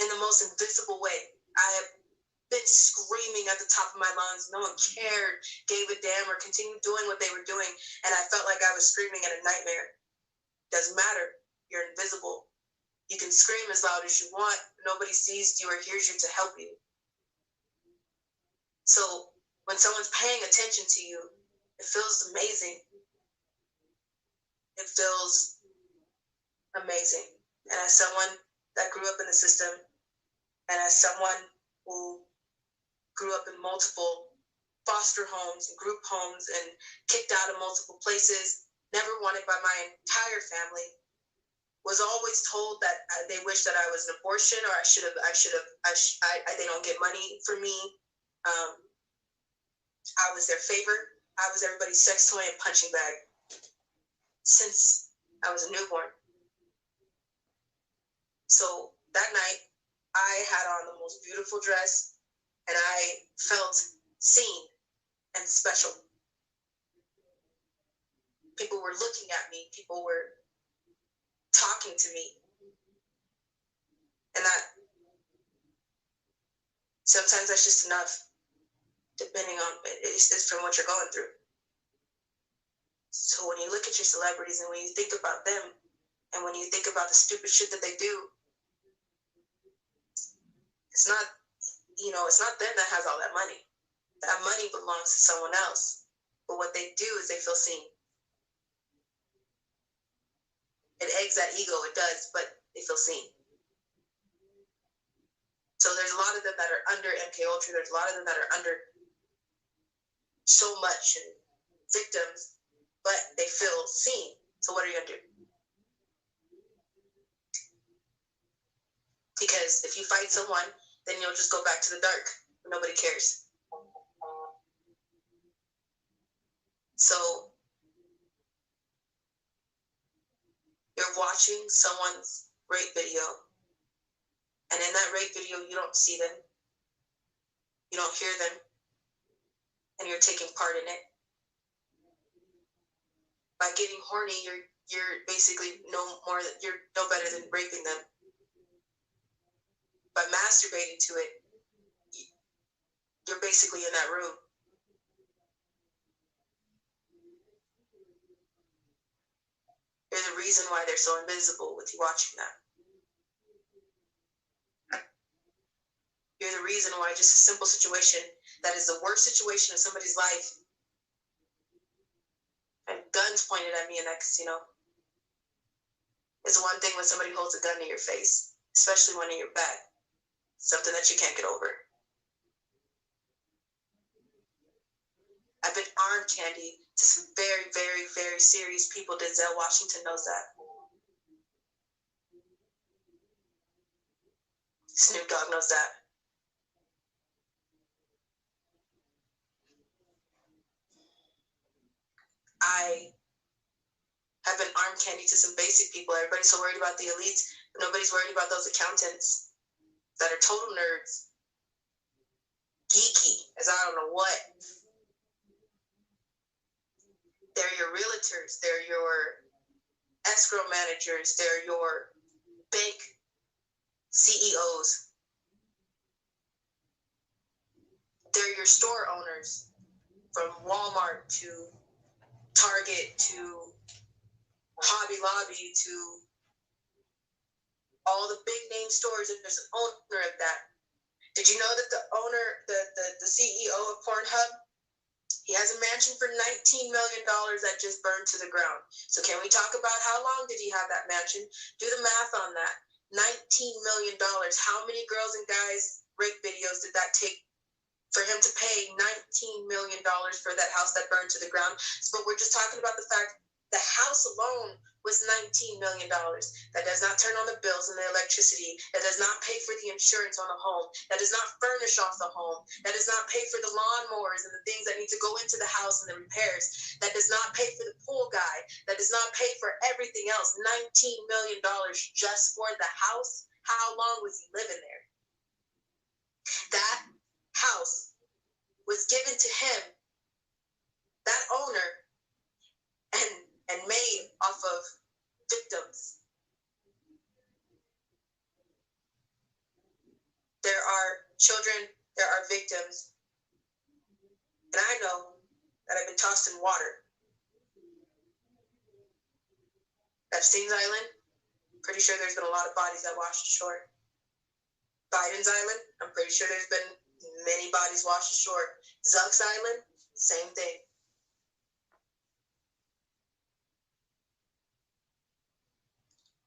B: In the most invisible way. I have been screaming at the top of my lungs. No one cared, gave a damn, or continued doing what they were doing. And I felt like I was screaming at a nightmare. Doesn't matter. You're invisible. You can scream as loud as you want. Nobody sees you or hears you to help you. So when someone's paying attention to you, it feels amazing. It feels amazing. And as someone that grew up in the system, and as someone who grew up in multiple foster homes and group homes and kicked out of multiple places, never wanted by my entire family, was always told that they wish that I was an abortion, or they don't get money for me. I was their favorite. I was everybody's sex toy and punching bag since I was a newborn. So that night, I had on the most beautiful dress, and I felt seen and special. People were looking at me. People were talking to me. And that, sometimes that's just enough, depending on, it's from what you're going through. So when you look at your celebrities and when you think about them, and when you think about the stupid shit that they do, it's not, it's not them that has all that money. That money belongs to someone else. But what they do is they feel seen. It eggs that ego, it does, but they feel seen. So there's a lot of them that are under MK Ultra. There's a lot of them that are under so much and victims, but they feel seen. So what are you gonna do? Because if you fight someone, then you'll just go back to the dark. Nobody cares. So you're watching someone's rape video, and in that rape video, you don't see them, you don't hear them, and you're taking part in it. By getting horny, you're basically you're no better than raping them. By masturbating to it, you're basically in that room. You're the reason why they're so invisible with you watching that. You're the reason why just a simple situation that is the worst situation of somebody's life, and guns pointed at me in that casino. It's one thing when somebody holds a gun to your face, especially one in your back. Something that you can't get over. I've been arm candy to some very, very, very serious people. Denzel Washington knows that. Snoop Dogg knows that. I have been arm candy to some basic people. Everybody's so worried about the elites, but nobody's worried about those accountants that are total nerds. Geeky as I don't know what. They're your realtors. They're your escrow managers. They're your bank CEOs. They're your store owners, from Walmart to Target to Hobby Lobby to all the big name stores. There's an owner of that. Did you know that the owner, the CEO of Pornhub, he has a mansion for $19 million that just burned to the ground. So can we talk about how long did he have that mansion? Do the math on that. $19 million. How many girls and guys rape videos did that take for him to pay $19 million for that house that burned to the ground? But we're just talking about the fact the house alone was $19 million. That does not turn on the bills and the electricity. That does not pay for the insurance on the home. That does not furnish off the home. That does not pay for the lawnmowers and the things that need to go into the house and the repairs. That does not pay for the pool guy. That does not pay for everything else. $19 million just for the house. How long was he living there? That house was given to him, that owner, and made off of victims. There are children, there are victims, and I know that have been tossed in water. Epstein's Island, pretty sure there's been a lot of bodies that washed ashore. Biden's Island, I'm pretty sure there's been many bodies washed ashore. Zuck's Island, same thing.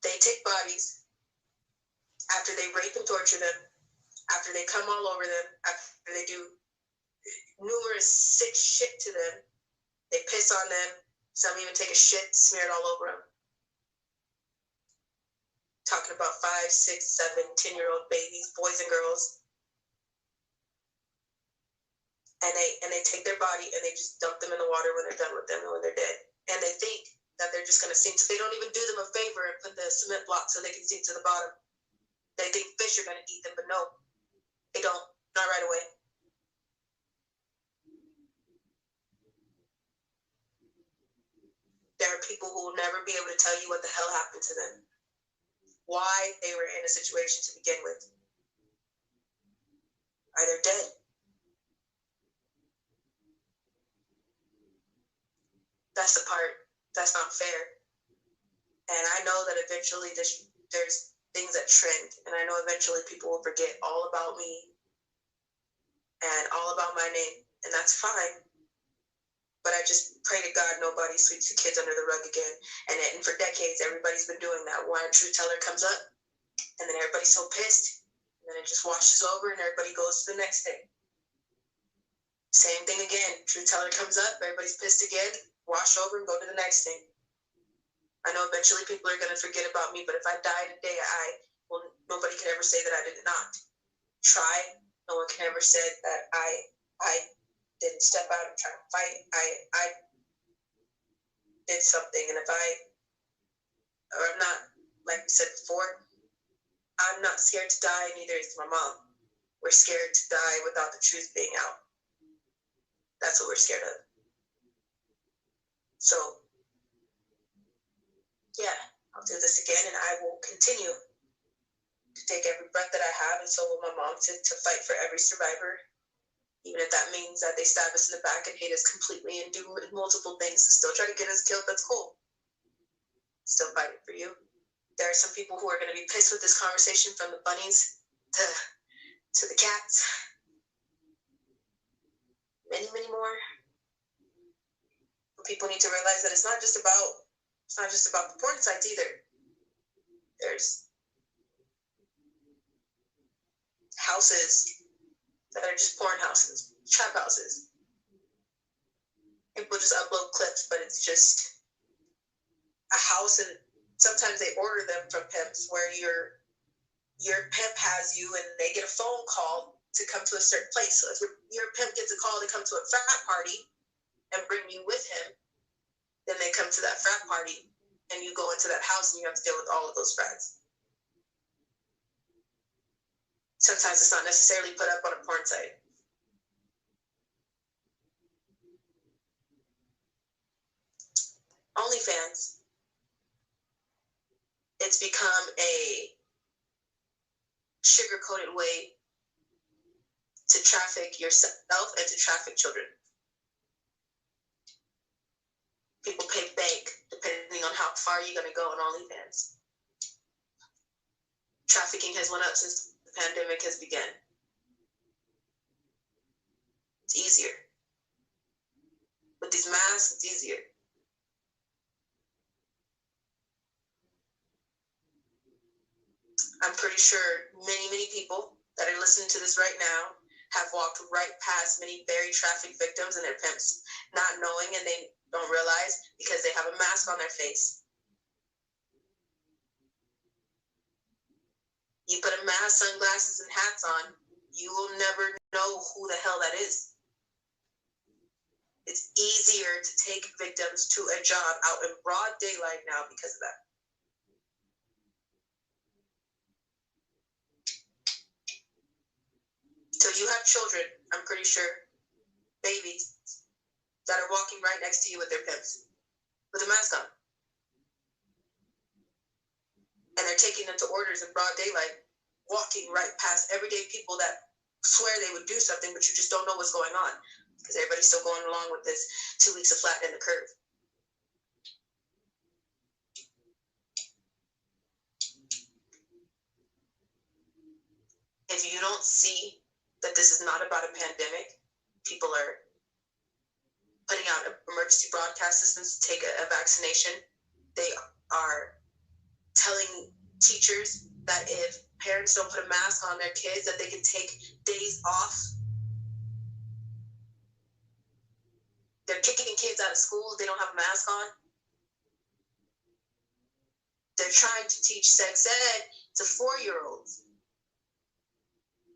B: They take bodies after they rape and torture them, after they come all over them, after they do numerous sick shit to them. They piss on them. Some even take a shit smeared all over them. Talking about 5, 6, 7, 10-year-old babies, boys and girls. And they take their body and they just dump them in the water when they're done with them and when they're dead. And they think that they're just going to sink. So they don't even do them a favor and put the cement block so they can sink to the bottom. They think fish are going to eat them, but no, they don't. Not right away. There are people who will never be able to tell you what the hell happened to them, why they were in a situation to begin with. Either dead. That's the part that's not fair. And I know that eventually there's things that trend, and I know eventually people will forget all about me and all about my name, and that's fine. But I just pray to God nobody sweeps the kids under the rug again. And for decades, everybody's been doing that. One truth teller comes up, and then everybody's so pissed, and then it just washes over, and everybody goes to the next thing. Same thing again. Truth teller comes up, everybody's pissed again, wash over, and go to the next thing. I know eventually people are going to forget about me, but if I die today, nobody can ever say that I did not try. No one can ever say that I didn't step out and try to fight. I did something, and I'm not, like we said before, I'm not scared to die, neither is my mom. We're scared to die without the truth being out. That's what we're scared of. So, yeah, I'll do this again, and I will continue to take every breath that I have, and so will my mom, to fight for every survivor. Even if that means that they stab us in the back and hate us completely and do multiple things to still try to get us killed, that's cool. Still fighting for you. There are some people who are going to be pissed with this conversation, from the bunnies to the cats. Many, many more. But people need to realize that it's not just about the porn sites either. There's houses that are just porn houses, trap houses. People just upload clips, but it's just a house, and sometimes they order them from pimps where your pimp has you and they get a phone call to come to a certain place. So if your pimp gets a call to come to a frat party and bring you with him, then they come to that frat party and you go into that house and you have to deal with all of those frats. Sometimes it's not necessarily put up on a porn site. OnlyFans. It's become a sugar-coated way to traffic yourself and to traffic children. People pay bank depending on how far you're going to go on OnlyFans. Trafficking has went up since the pandemic has begun. It's easier. With these masks, it's easier. I'm pretty sure many, many people that are listening to this right now have walked right past many very trafficked victims and their pimps, not knowing, and they don't realize because they have a mask on their face. You put a mask, sunglasses, and hats on, you will never know who the hell that is. It's easier to take victims to a job out in broad daylight now because of that. So you have children, I'm pretty sure, babies, that are walking right next to you with their pimps, with a mask on. And they're taking them to orders in broad daylight, walking right past everyday people that swear they would do something, but you just don't know what's going on because everybody's still going along with this 2 weeks of flattening the curve. If you don't see that this is not about a pandemic, people are putting out emergency broadcast systems to take a vaccination. They are telling teachers that if parents don't put a mask on their kids, that they can take days off. They're kicking kids out of school if they don't have a mask on. They're trying to teach sex ed to 4-year-olds.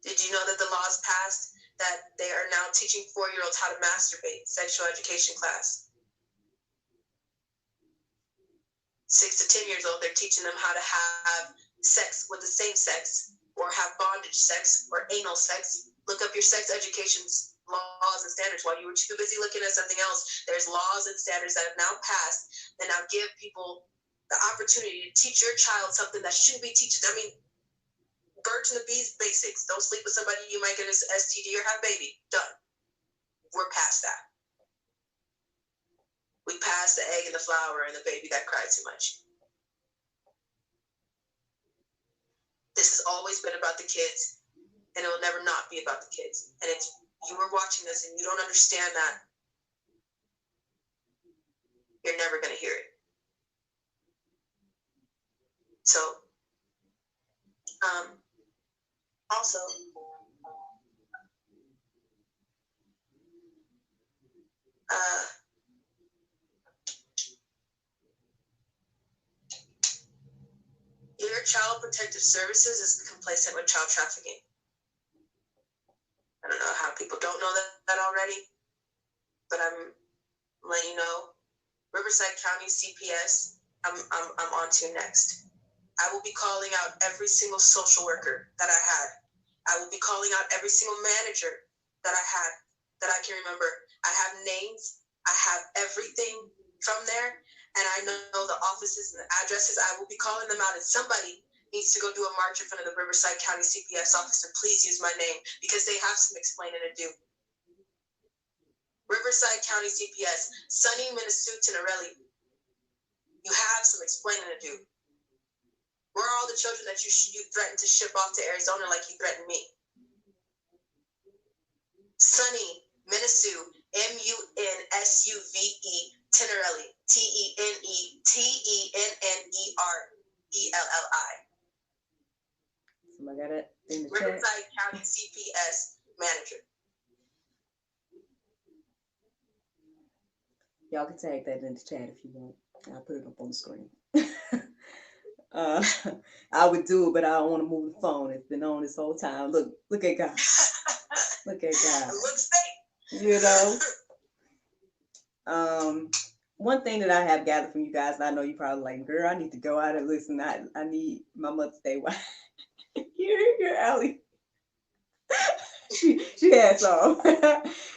B: Did you know that the laws passed that they are now teaching 4-year-olds how to masturbate, sexual education class? 6 to 10 years old, they're teaching them how to have sex with the same sex, or have bondage sex, or anal sex. Look up your sex education laws and standards. While you were too busy looking at something else, there's laws and standards that have now passed that now give people the opportunity to teach your child something that shouldn't be teaching. I mean, birds and the bees basics. Don't sleep with somebody you might get an STD or have a baby. Done. We're past that. We passed the egg and the flower and the baby that cried too much. This has always been about the kids, and it will never not be about the kids. And if you are watching this and you don't understand that, you're never going to hear it. So, also, your Child Protective Services is complacent with child trafficking. I don't know how people don't know that already, but I'm letting you know. Riverside County CPS, I'm on to next. I will be calling out every single social worker that I had. I will be calling out every single manager that I had that I can remember. I have names. I have everything from there. And I know the offices and the addresses. I will be calling them out. And somebody needs to go do a march in front of the Riverside County CPS office and please use my name because they have some explaining to do. Riverside County CPS, Sunny, Minnesota, Tinarelli, you have some explaining to do. Where are all the children that you threatened to ship off to Arizona like you threatened me? Sunny, Minnesota, Munsuve, Tinarelli, Tenennerelli.
A: Somebody got it in the chat.
B: Riverside County CPS manager.
A: Y'all can tag that in the chat if you want. I'll put it up on the screen. I would do it, but I don't want to move the phone. It's been on this whole time. Look at God. Look at God.
B: It looks fake.
A: You know. One thing that I have gathered from you guys, and I know you probably like, girl, I need to go out and listen. I need my Mother's Day. You're Allie. she had some.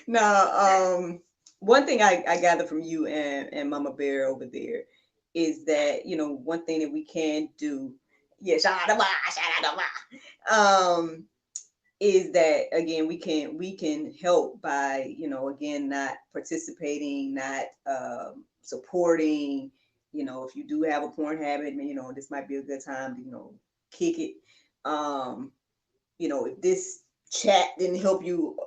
A: Now, one thing I gather from you and Mama Bear over there is that, you know, one thing that we can do, is that again we can help by, you know, again not participating, not supporting. You know, if you do have a porn habit, you know, this might be a good time to, you know, kick it. You know, if this chat didn't help you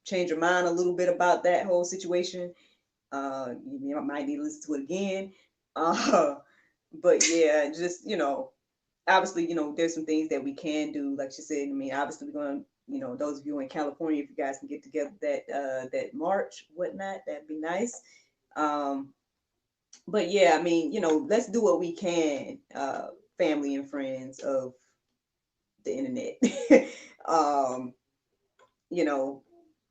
A: change your mind a little bit about that whole situation, you might need to listen to it again. But yeah, just, you know, obviously, you know, there's some things that we can do, like she said. I mean, obviously we're going to, you know, those of you in California, if you guys can get together that march, whatnot, that'd be nice. But yeah, I mean, you know, let's do what we can, family and friends of the internet. You know,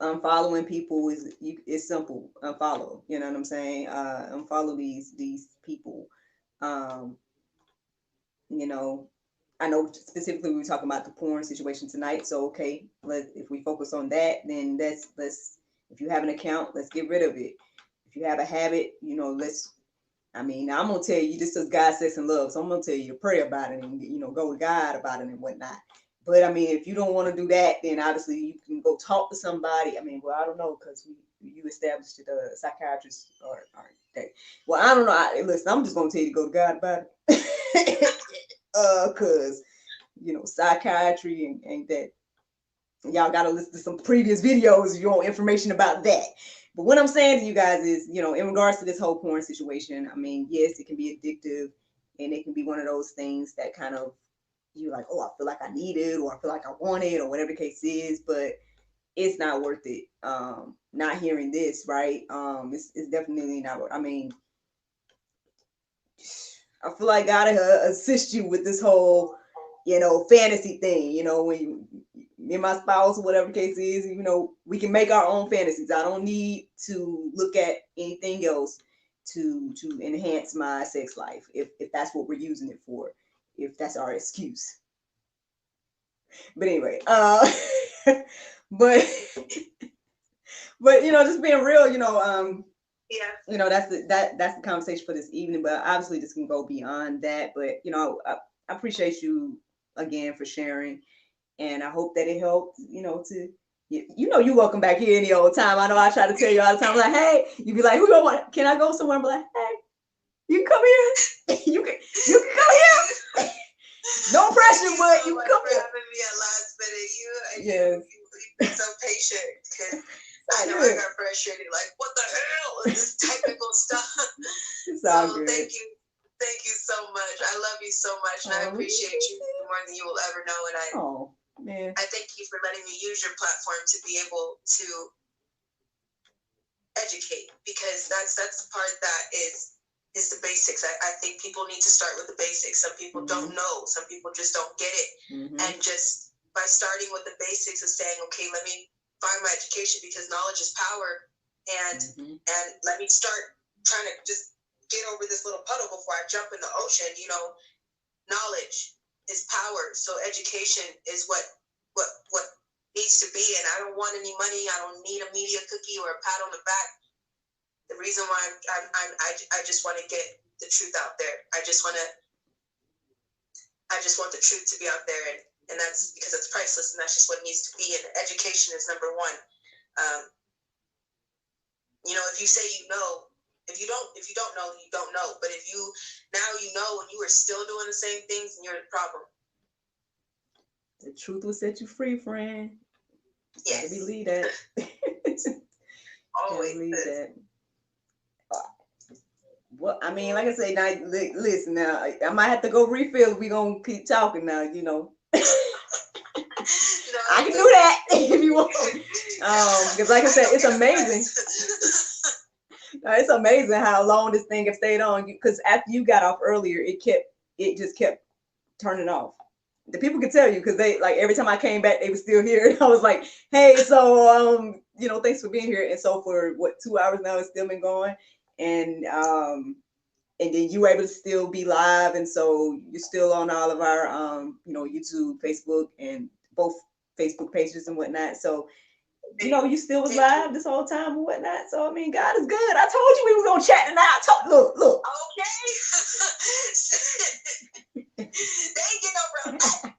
A: unfollowing people is simple. Unfollow, you know what I'm saying? Unfollow these people. You know, I know specifically we were talking about the porn situation tonight. So okay, if we focus on that, then let's if you have an account, let's get rid of it. If you have a habit, you know, I mean, I'm gonna tell you this is God, sex, and love. So I'm gonna tell you to pray about it and, you know, go with God about it and whatnot. But I mean, if you don't want to do that, then obviously you can go talk to somebody. I mean, well, I don't know because you established the psychiatrist or they. Well, I don't know. Listen, I'm just gonna tell you to go to God about it. Cause psychiatry and that y'all gotta listen to some previous videos if you want information about that. But what I'm saying to you guys is, in regards to this whole porn situation, I mean, yes, it can be addictive and it can be one of those things that kind of you're like, oh, I feel like I need it or I feel like I want it or whatever the case is, but it's not worth it. Not hearing this, right? It's definitely not. I mean, I feel like God assist you with this whole, fantasy thing. When me and my spouse, whatever the case is, we can make our own fantasies. I don't need to look at anything else to enhance my sex life if that's what we're using it for, if that's our excuse. But anyway, but but just being real,
B: Yeah.
A: That's the conversation for this evening. But obviously, this can go beyond that. But I appreciate you again for sharing, and I hope that it helped. You're welcome back here any old time. I know I try to tell you all the time, like, hey, you be like, who do I want? Can I go somewhere? I'm like, hey, you can come here. you can come here. No pressure, but you come here.
B: Having me at last minute.
A: Yes.
B: You've been so patient because I know I got frustrated. Like, what the hell is this technical stuff?
A: It's all
B: so
A: good.
B: thank you so much. I love you so much, and I appreciate you more than you will ever know. And I thank you for letting me use your platform to be able to educate, because that's the part that is the basics. I think people need to start with the basics. Some people don't know. Some people just don't get it. And just by starting with the basics of saying, okay, let me find my education because knowledge is power. And let me start trying to just get over this little puddle before I jump in the ocean. Knowledge is power. So education is what needs to be. And I don't want any money. I don't need a media cookie or a pat on the back. The reason why I just want to get the truth out there. I just want the truth to be out there, and that's because it's priceless, and that's just what it needs to be. And education is number one. If you say if you don't know, you don't know. But if you know, and you are still doing the same things, then you're the problem.
A: The truth will set you free, friend.
B: Yes.
A: I believe that.
B: Always
A: believe that. Well, I mean, like I say, now listen. Now I might have to go refill. We're gonna keep talking now. I can do that if you want. Because like I said, it's amazing. It's amazing how long this thing have stayed on. Because after you got off earlier, it just kept turning off. The people could tell you because they like every time I came back, they were still here. And I was like, hey, so thanks for being here. And so for 2 hours now, it's still been going. And then you were able to still be live, and so you're still on all of our YouTube, Facebook, and both Facebook pages and whatnot. So you still was live this whole time and whatnot. So I mean, God is good. I told you we were gonna chat tonight. Look.
B: Okay. They ain't getting around that.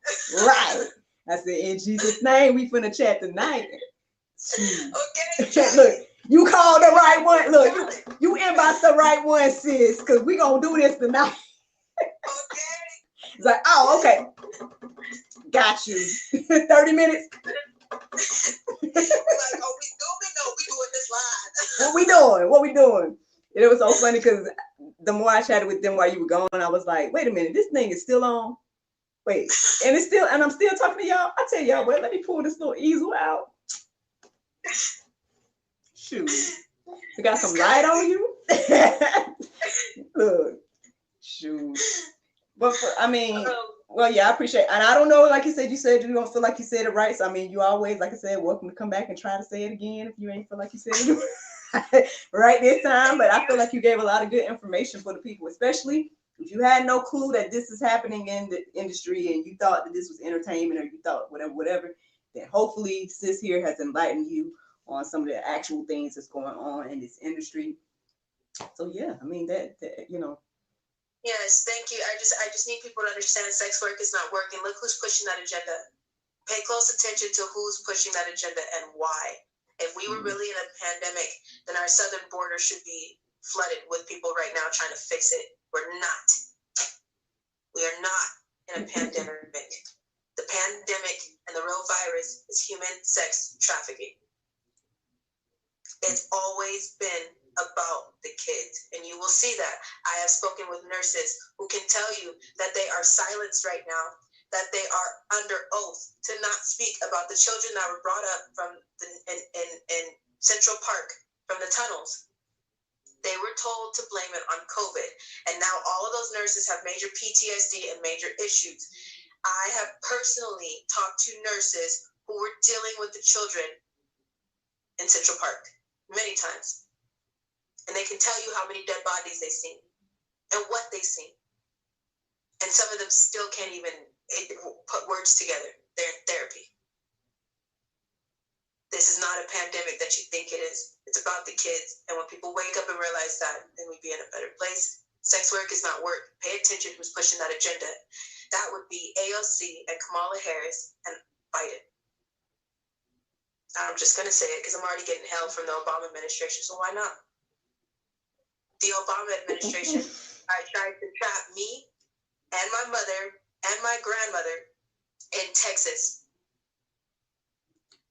A: Right. I said, in Jesus' name, we finna chat tonight.
B: Okay.
A: Look, you called the right one. Look, you inboxed the right one, sis, because we gonna do this tonight.
B: Okay.
A: It's like, oh, okay. Got you. 30 minutes.
B: Like, oh, we filming? No, we doing this live.
A: What we doing? And it was so funny because the more I chatted with them while you were gone, I was like, wait a minute, this thing is still on. Wait, and I'm still talking to y'all. I tell y'all what, let me pull this little easel out. Shoot. You got some light on you? Look. Shoot. But well, yeah, I appreciate it. And I don't know, like you said you don't feel like you said it right. So I mean, you always, like I said, welcome to come back and try to say it again if you ain't feel like you said it right this time. But I feel like you gave a lot of good information for the people, especially if you had no clue that this is happening in the industry and you thought that this was entertainment or you thought whatever, then hopefully sis here has enlightened you on some of the actual things that's going on in this industry. So yeah, I mean that.
B: Yes, thank you. I just need people to understand sex work is not working. Look who's pushing that agenda. pay close attention to who's pushing that agenda and why. If we were really in a pandemic, then our southern border should be flooded with people right now trying to fix it. We're not. We are not in a pandemic. The pandemic and the real virus is human sex trafficking. It's always been about the kids, and you will see that. I have spoken with nurses who can tell you that they are silenced right now, that they are under oath to not speak about the children that were brought up from in Central Park from the tunnels. They were told to blame it on COVID, and now all of those nurses have major PTSD and major issues. I have personally talked to nurses who were dealing with the children in Central Park many times, and they can tell you how many dead bodies they've seen and what they've seen, and some of them still can't even put words together. They're in therapy. This is not a pandemic that you think it is. It's about the kids. And when people wake up and realize that, then we'd be in a better place. Sex work is not work. Pay attention who's pushing that agenda. That would be AOC and Kamala Harris and Biden. I'm just going to say it because I'm already getting hell from the Obama administration, so why not? The Obama administration tried to trap me and my mother and my grandmother in Texas.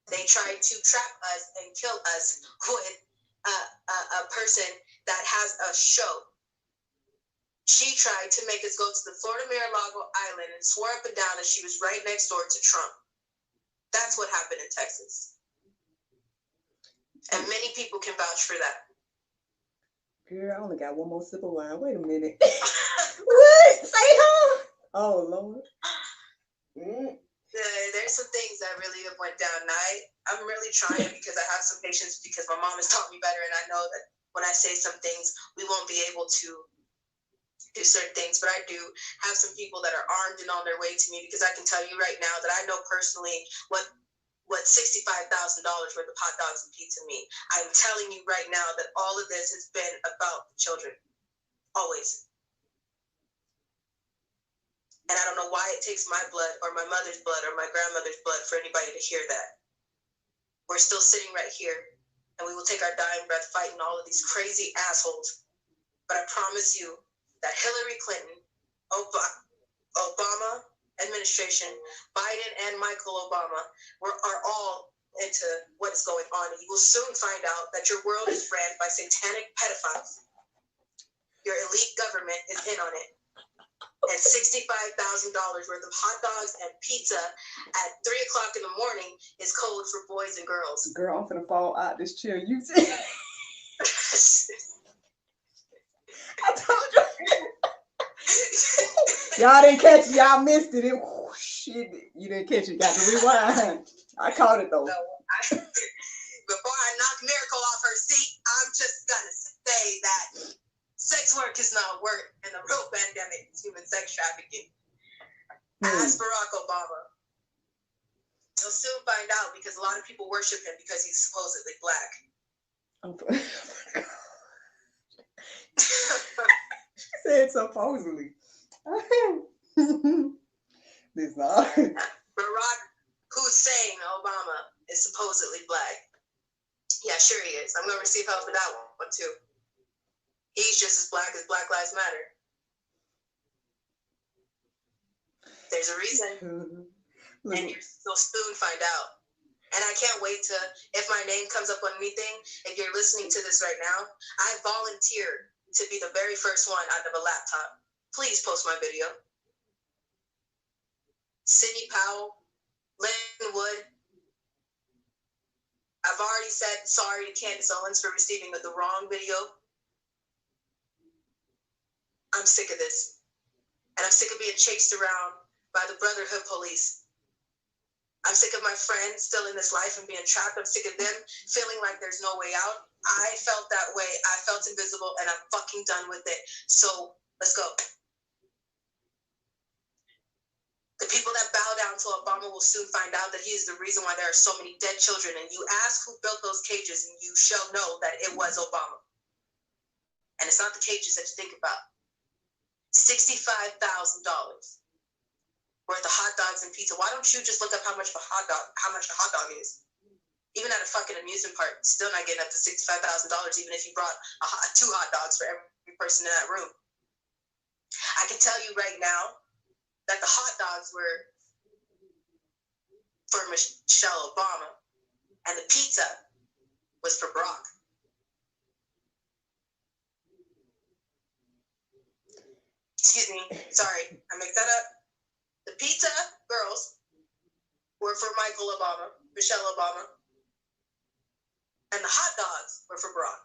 B: They tried to trap us and kill us with a person that has a show. She tried to make us go to the Florida Mar-a-Lago Island and swore up and down that she was right next door to Trump. That's what happened in Texas. And many people can vouch for that.
A: Girl, I only got one more sip of wine. Wait a minute. What? Say huh? Oh, Lord.
B: There's some things that really have went down. I'm really trying because I have some patience because my mom has taught me better, and I know that when I say some things, we won't be able to do certain things. But I do have some people that are armed and on their way to me because I can tell you right now that I know personally what $65,000 worth of hot dogs and pizza mean. I'm telling you right now that all of this has been about the children. Always. And I don't know why it takes my blood or my mother's blood or my grandmother's blood for anybody to hear that. We're still sitting right here, and we will take our dying breath fighting all of these crazy assholes. But I promise you that Hillary Clinton, Obama administration, Biden and Michael Obama are all into what is going on. And you will soon find out that your world is ran by satanic pedophiles. Your elite government is in on it. And $65,000 worth of hot dogs and pizza at 3 o'clock in the morning is code for boys and girls.
A: Girl, I'm finna fall out this chair. You see? I told you. Y'all didn't catch it. Y'all missed it. Shit, you didn't catch it. Got to rewind. I caught it though.
B: So before I knock Miracle off her seat, I'm just gonna say that sex work is not work, and the real pandemic is human sex trafficking. Ask Barack Obama. You'll soon find out because a lot of people worship him because he's supposedly black.
A: She said supposedly. This not.
B: Barack Hussein Obama is supposedly black. Yeah, sure he is. I'm gonna receive help for that one too. He's just as black Lives Matter. There's a reason. And you'll soon find out. And I can't wait to, if my name comes up on anything, if you're listening to this right now, I volunteered to be the very first one out of a laptop. Please post my video. Sidney Powell, Lynn Wood. I've already said sorry to Candace Owens for receiving the wrong video. I'm sick of this. And I'm sick of being chased around by the Brotherhood police. I'm sick of my friends still in this life and being trapped. I'm sick of them feeling like there's no way out. I felt that way. I felt invisible, and I'm fucking done with it. So let's go. The people that bow down to Obama will soon find out that he is the reason why there are so many dead children. And you ask who built those cages, and you shall know that it was Obama. And it's not the cages that you think about. $65,000. worth of hot dogs and pizza. Why don't you just look up how much a hot dog is? Even at a fucking amusement park, still not getting up to $65,000, even if you brought 2 hot dogs for every person in that room. I can tell you right now that the hot dogs were for Michelle Obama, and the pizza was for Barack. Excuse me, sorry, I make that up. The pizza girls were for Michael Obama, Michelle Obama, and the hot dogs were for Barack.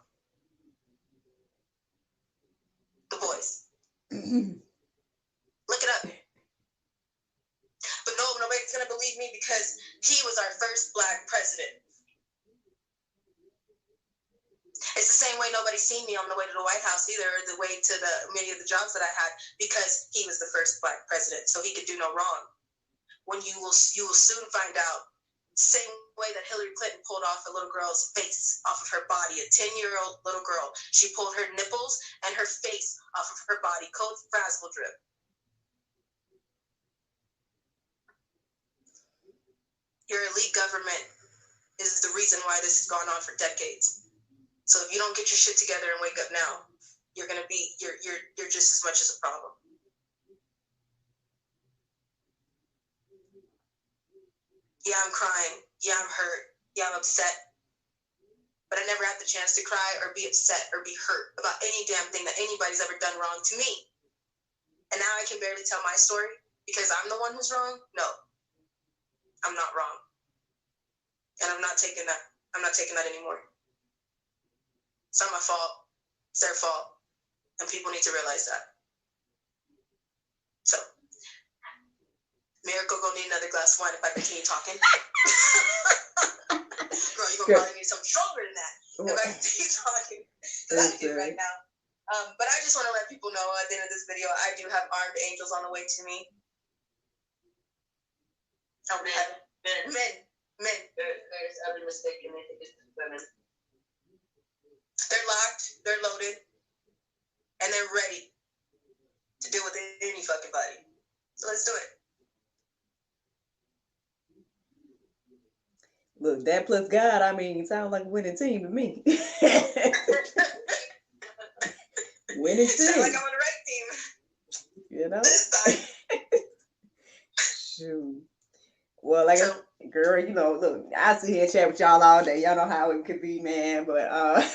B: The boys. Look it up. But no, nobody's going to believe me because he was our first Black president. It's the same way nobody's seen me on the way to the White House either, or the way to many of the jobs that I had, because he was the first Black president, so he could do no wrong. When you will soon find out, same way that Hillary Clinton pulled off a little girl's face off of her body, a 10-year-old little girl. She pulled her nipples and her face off of her body. Code Frazzle drip. Your elite government is the reason why this has gone on for decades. So if you don't get your shit together and wake up now, you're just as much as a problem. Yeah, I'm crying. Yeah, I'm hurt. Yeah, I'm upset. But I never had the chance to cry or be upset or be hurt about any damn thing that anybody's ever done wrong to me. And now I can barely tell my story because I'm the one who's wrong? No. I'm not wrong. And I'm not taking that. I'm not taking that anymore. It's not my fault. It's their fault. And people need to realize that. So, Miracle gonna need another glass of wine if I continue talking. Girl, you're gonna probably need something stronger than that if I continue talking. Because I do right now. But I just want to let people know at the end of this video, I do have armed angels on the way to me. Oh, men. There's other mistake, and they think it's just women. They're locked, they're loaded, and they're ready to deal with any fucking body. So let's do it.
A: Look, that plus God, I mean, sounds like a winning team to me. Winning team.
B: Sounds like I'm on the right team.
A: You know?
B: This time.
A: Shoot. Well, like, girl, you know, look, I sit here and chat with y'all all day. Y'all know how it could be, man. But I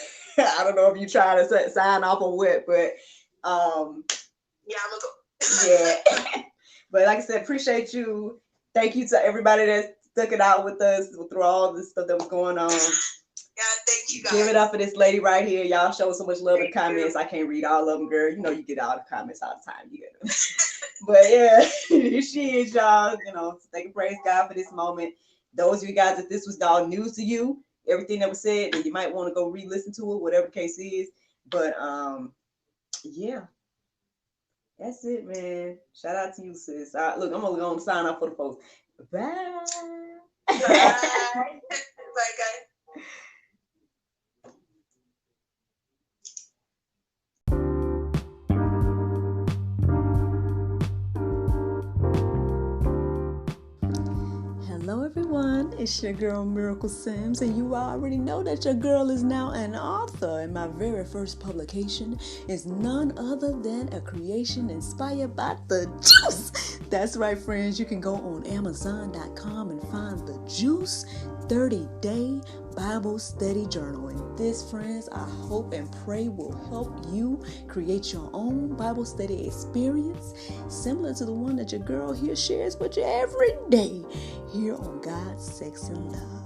A: don't know if you try to sign off or what, but
B: yeah, I'm gonna go.
A: Yeah. But like I said, appreciate you. Thank you to everybody that stuck it out with us through all this stuff that was going on.
B: Yeah, thank you guys.
A: Give it up for this lady right here. Y'all show so much love in the comments. I can't read all of them, girl. You know you get all the comments all the time. You get them. But yeah, here she is, y'all. You know, thank and praise God for this moment. Those of you guys, if this was all news to you, everything that was said, then you might want to go re-listen to it, whatever the case is. But yeah. That's it, man. Shout out to you, sis. Look, I'm only going to sign off for the folks. Bye.
B: Bye. Bye, guys.
E: Hello everyone, it's your girl Miracle Sims, and you already know that your girl is now an author, and my very first publication is none other than a creation inspired by the juice. That's right, friends, you can go on Amazon.com and find the Juice 30-Day Bible Study Journal. And this, friends, I hope and pray will help you create your own Bible study experience similar to the one that your girl here shares with you every day here on God's Sex and Love.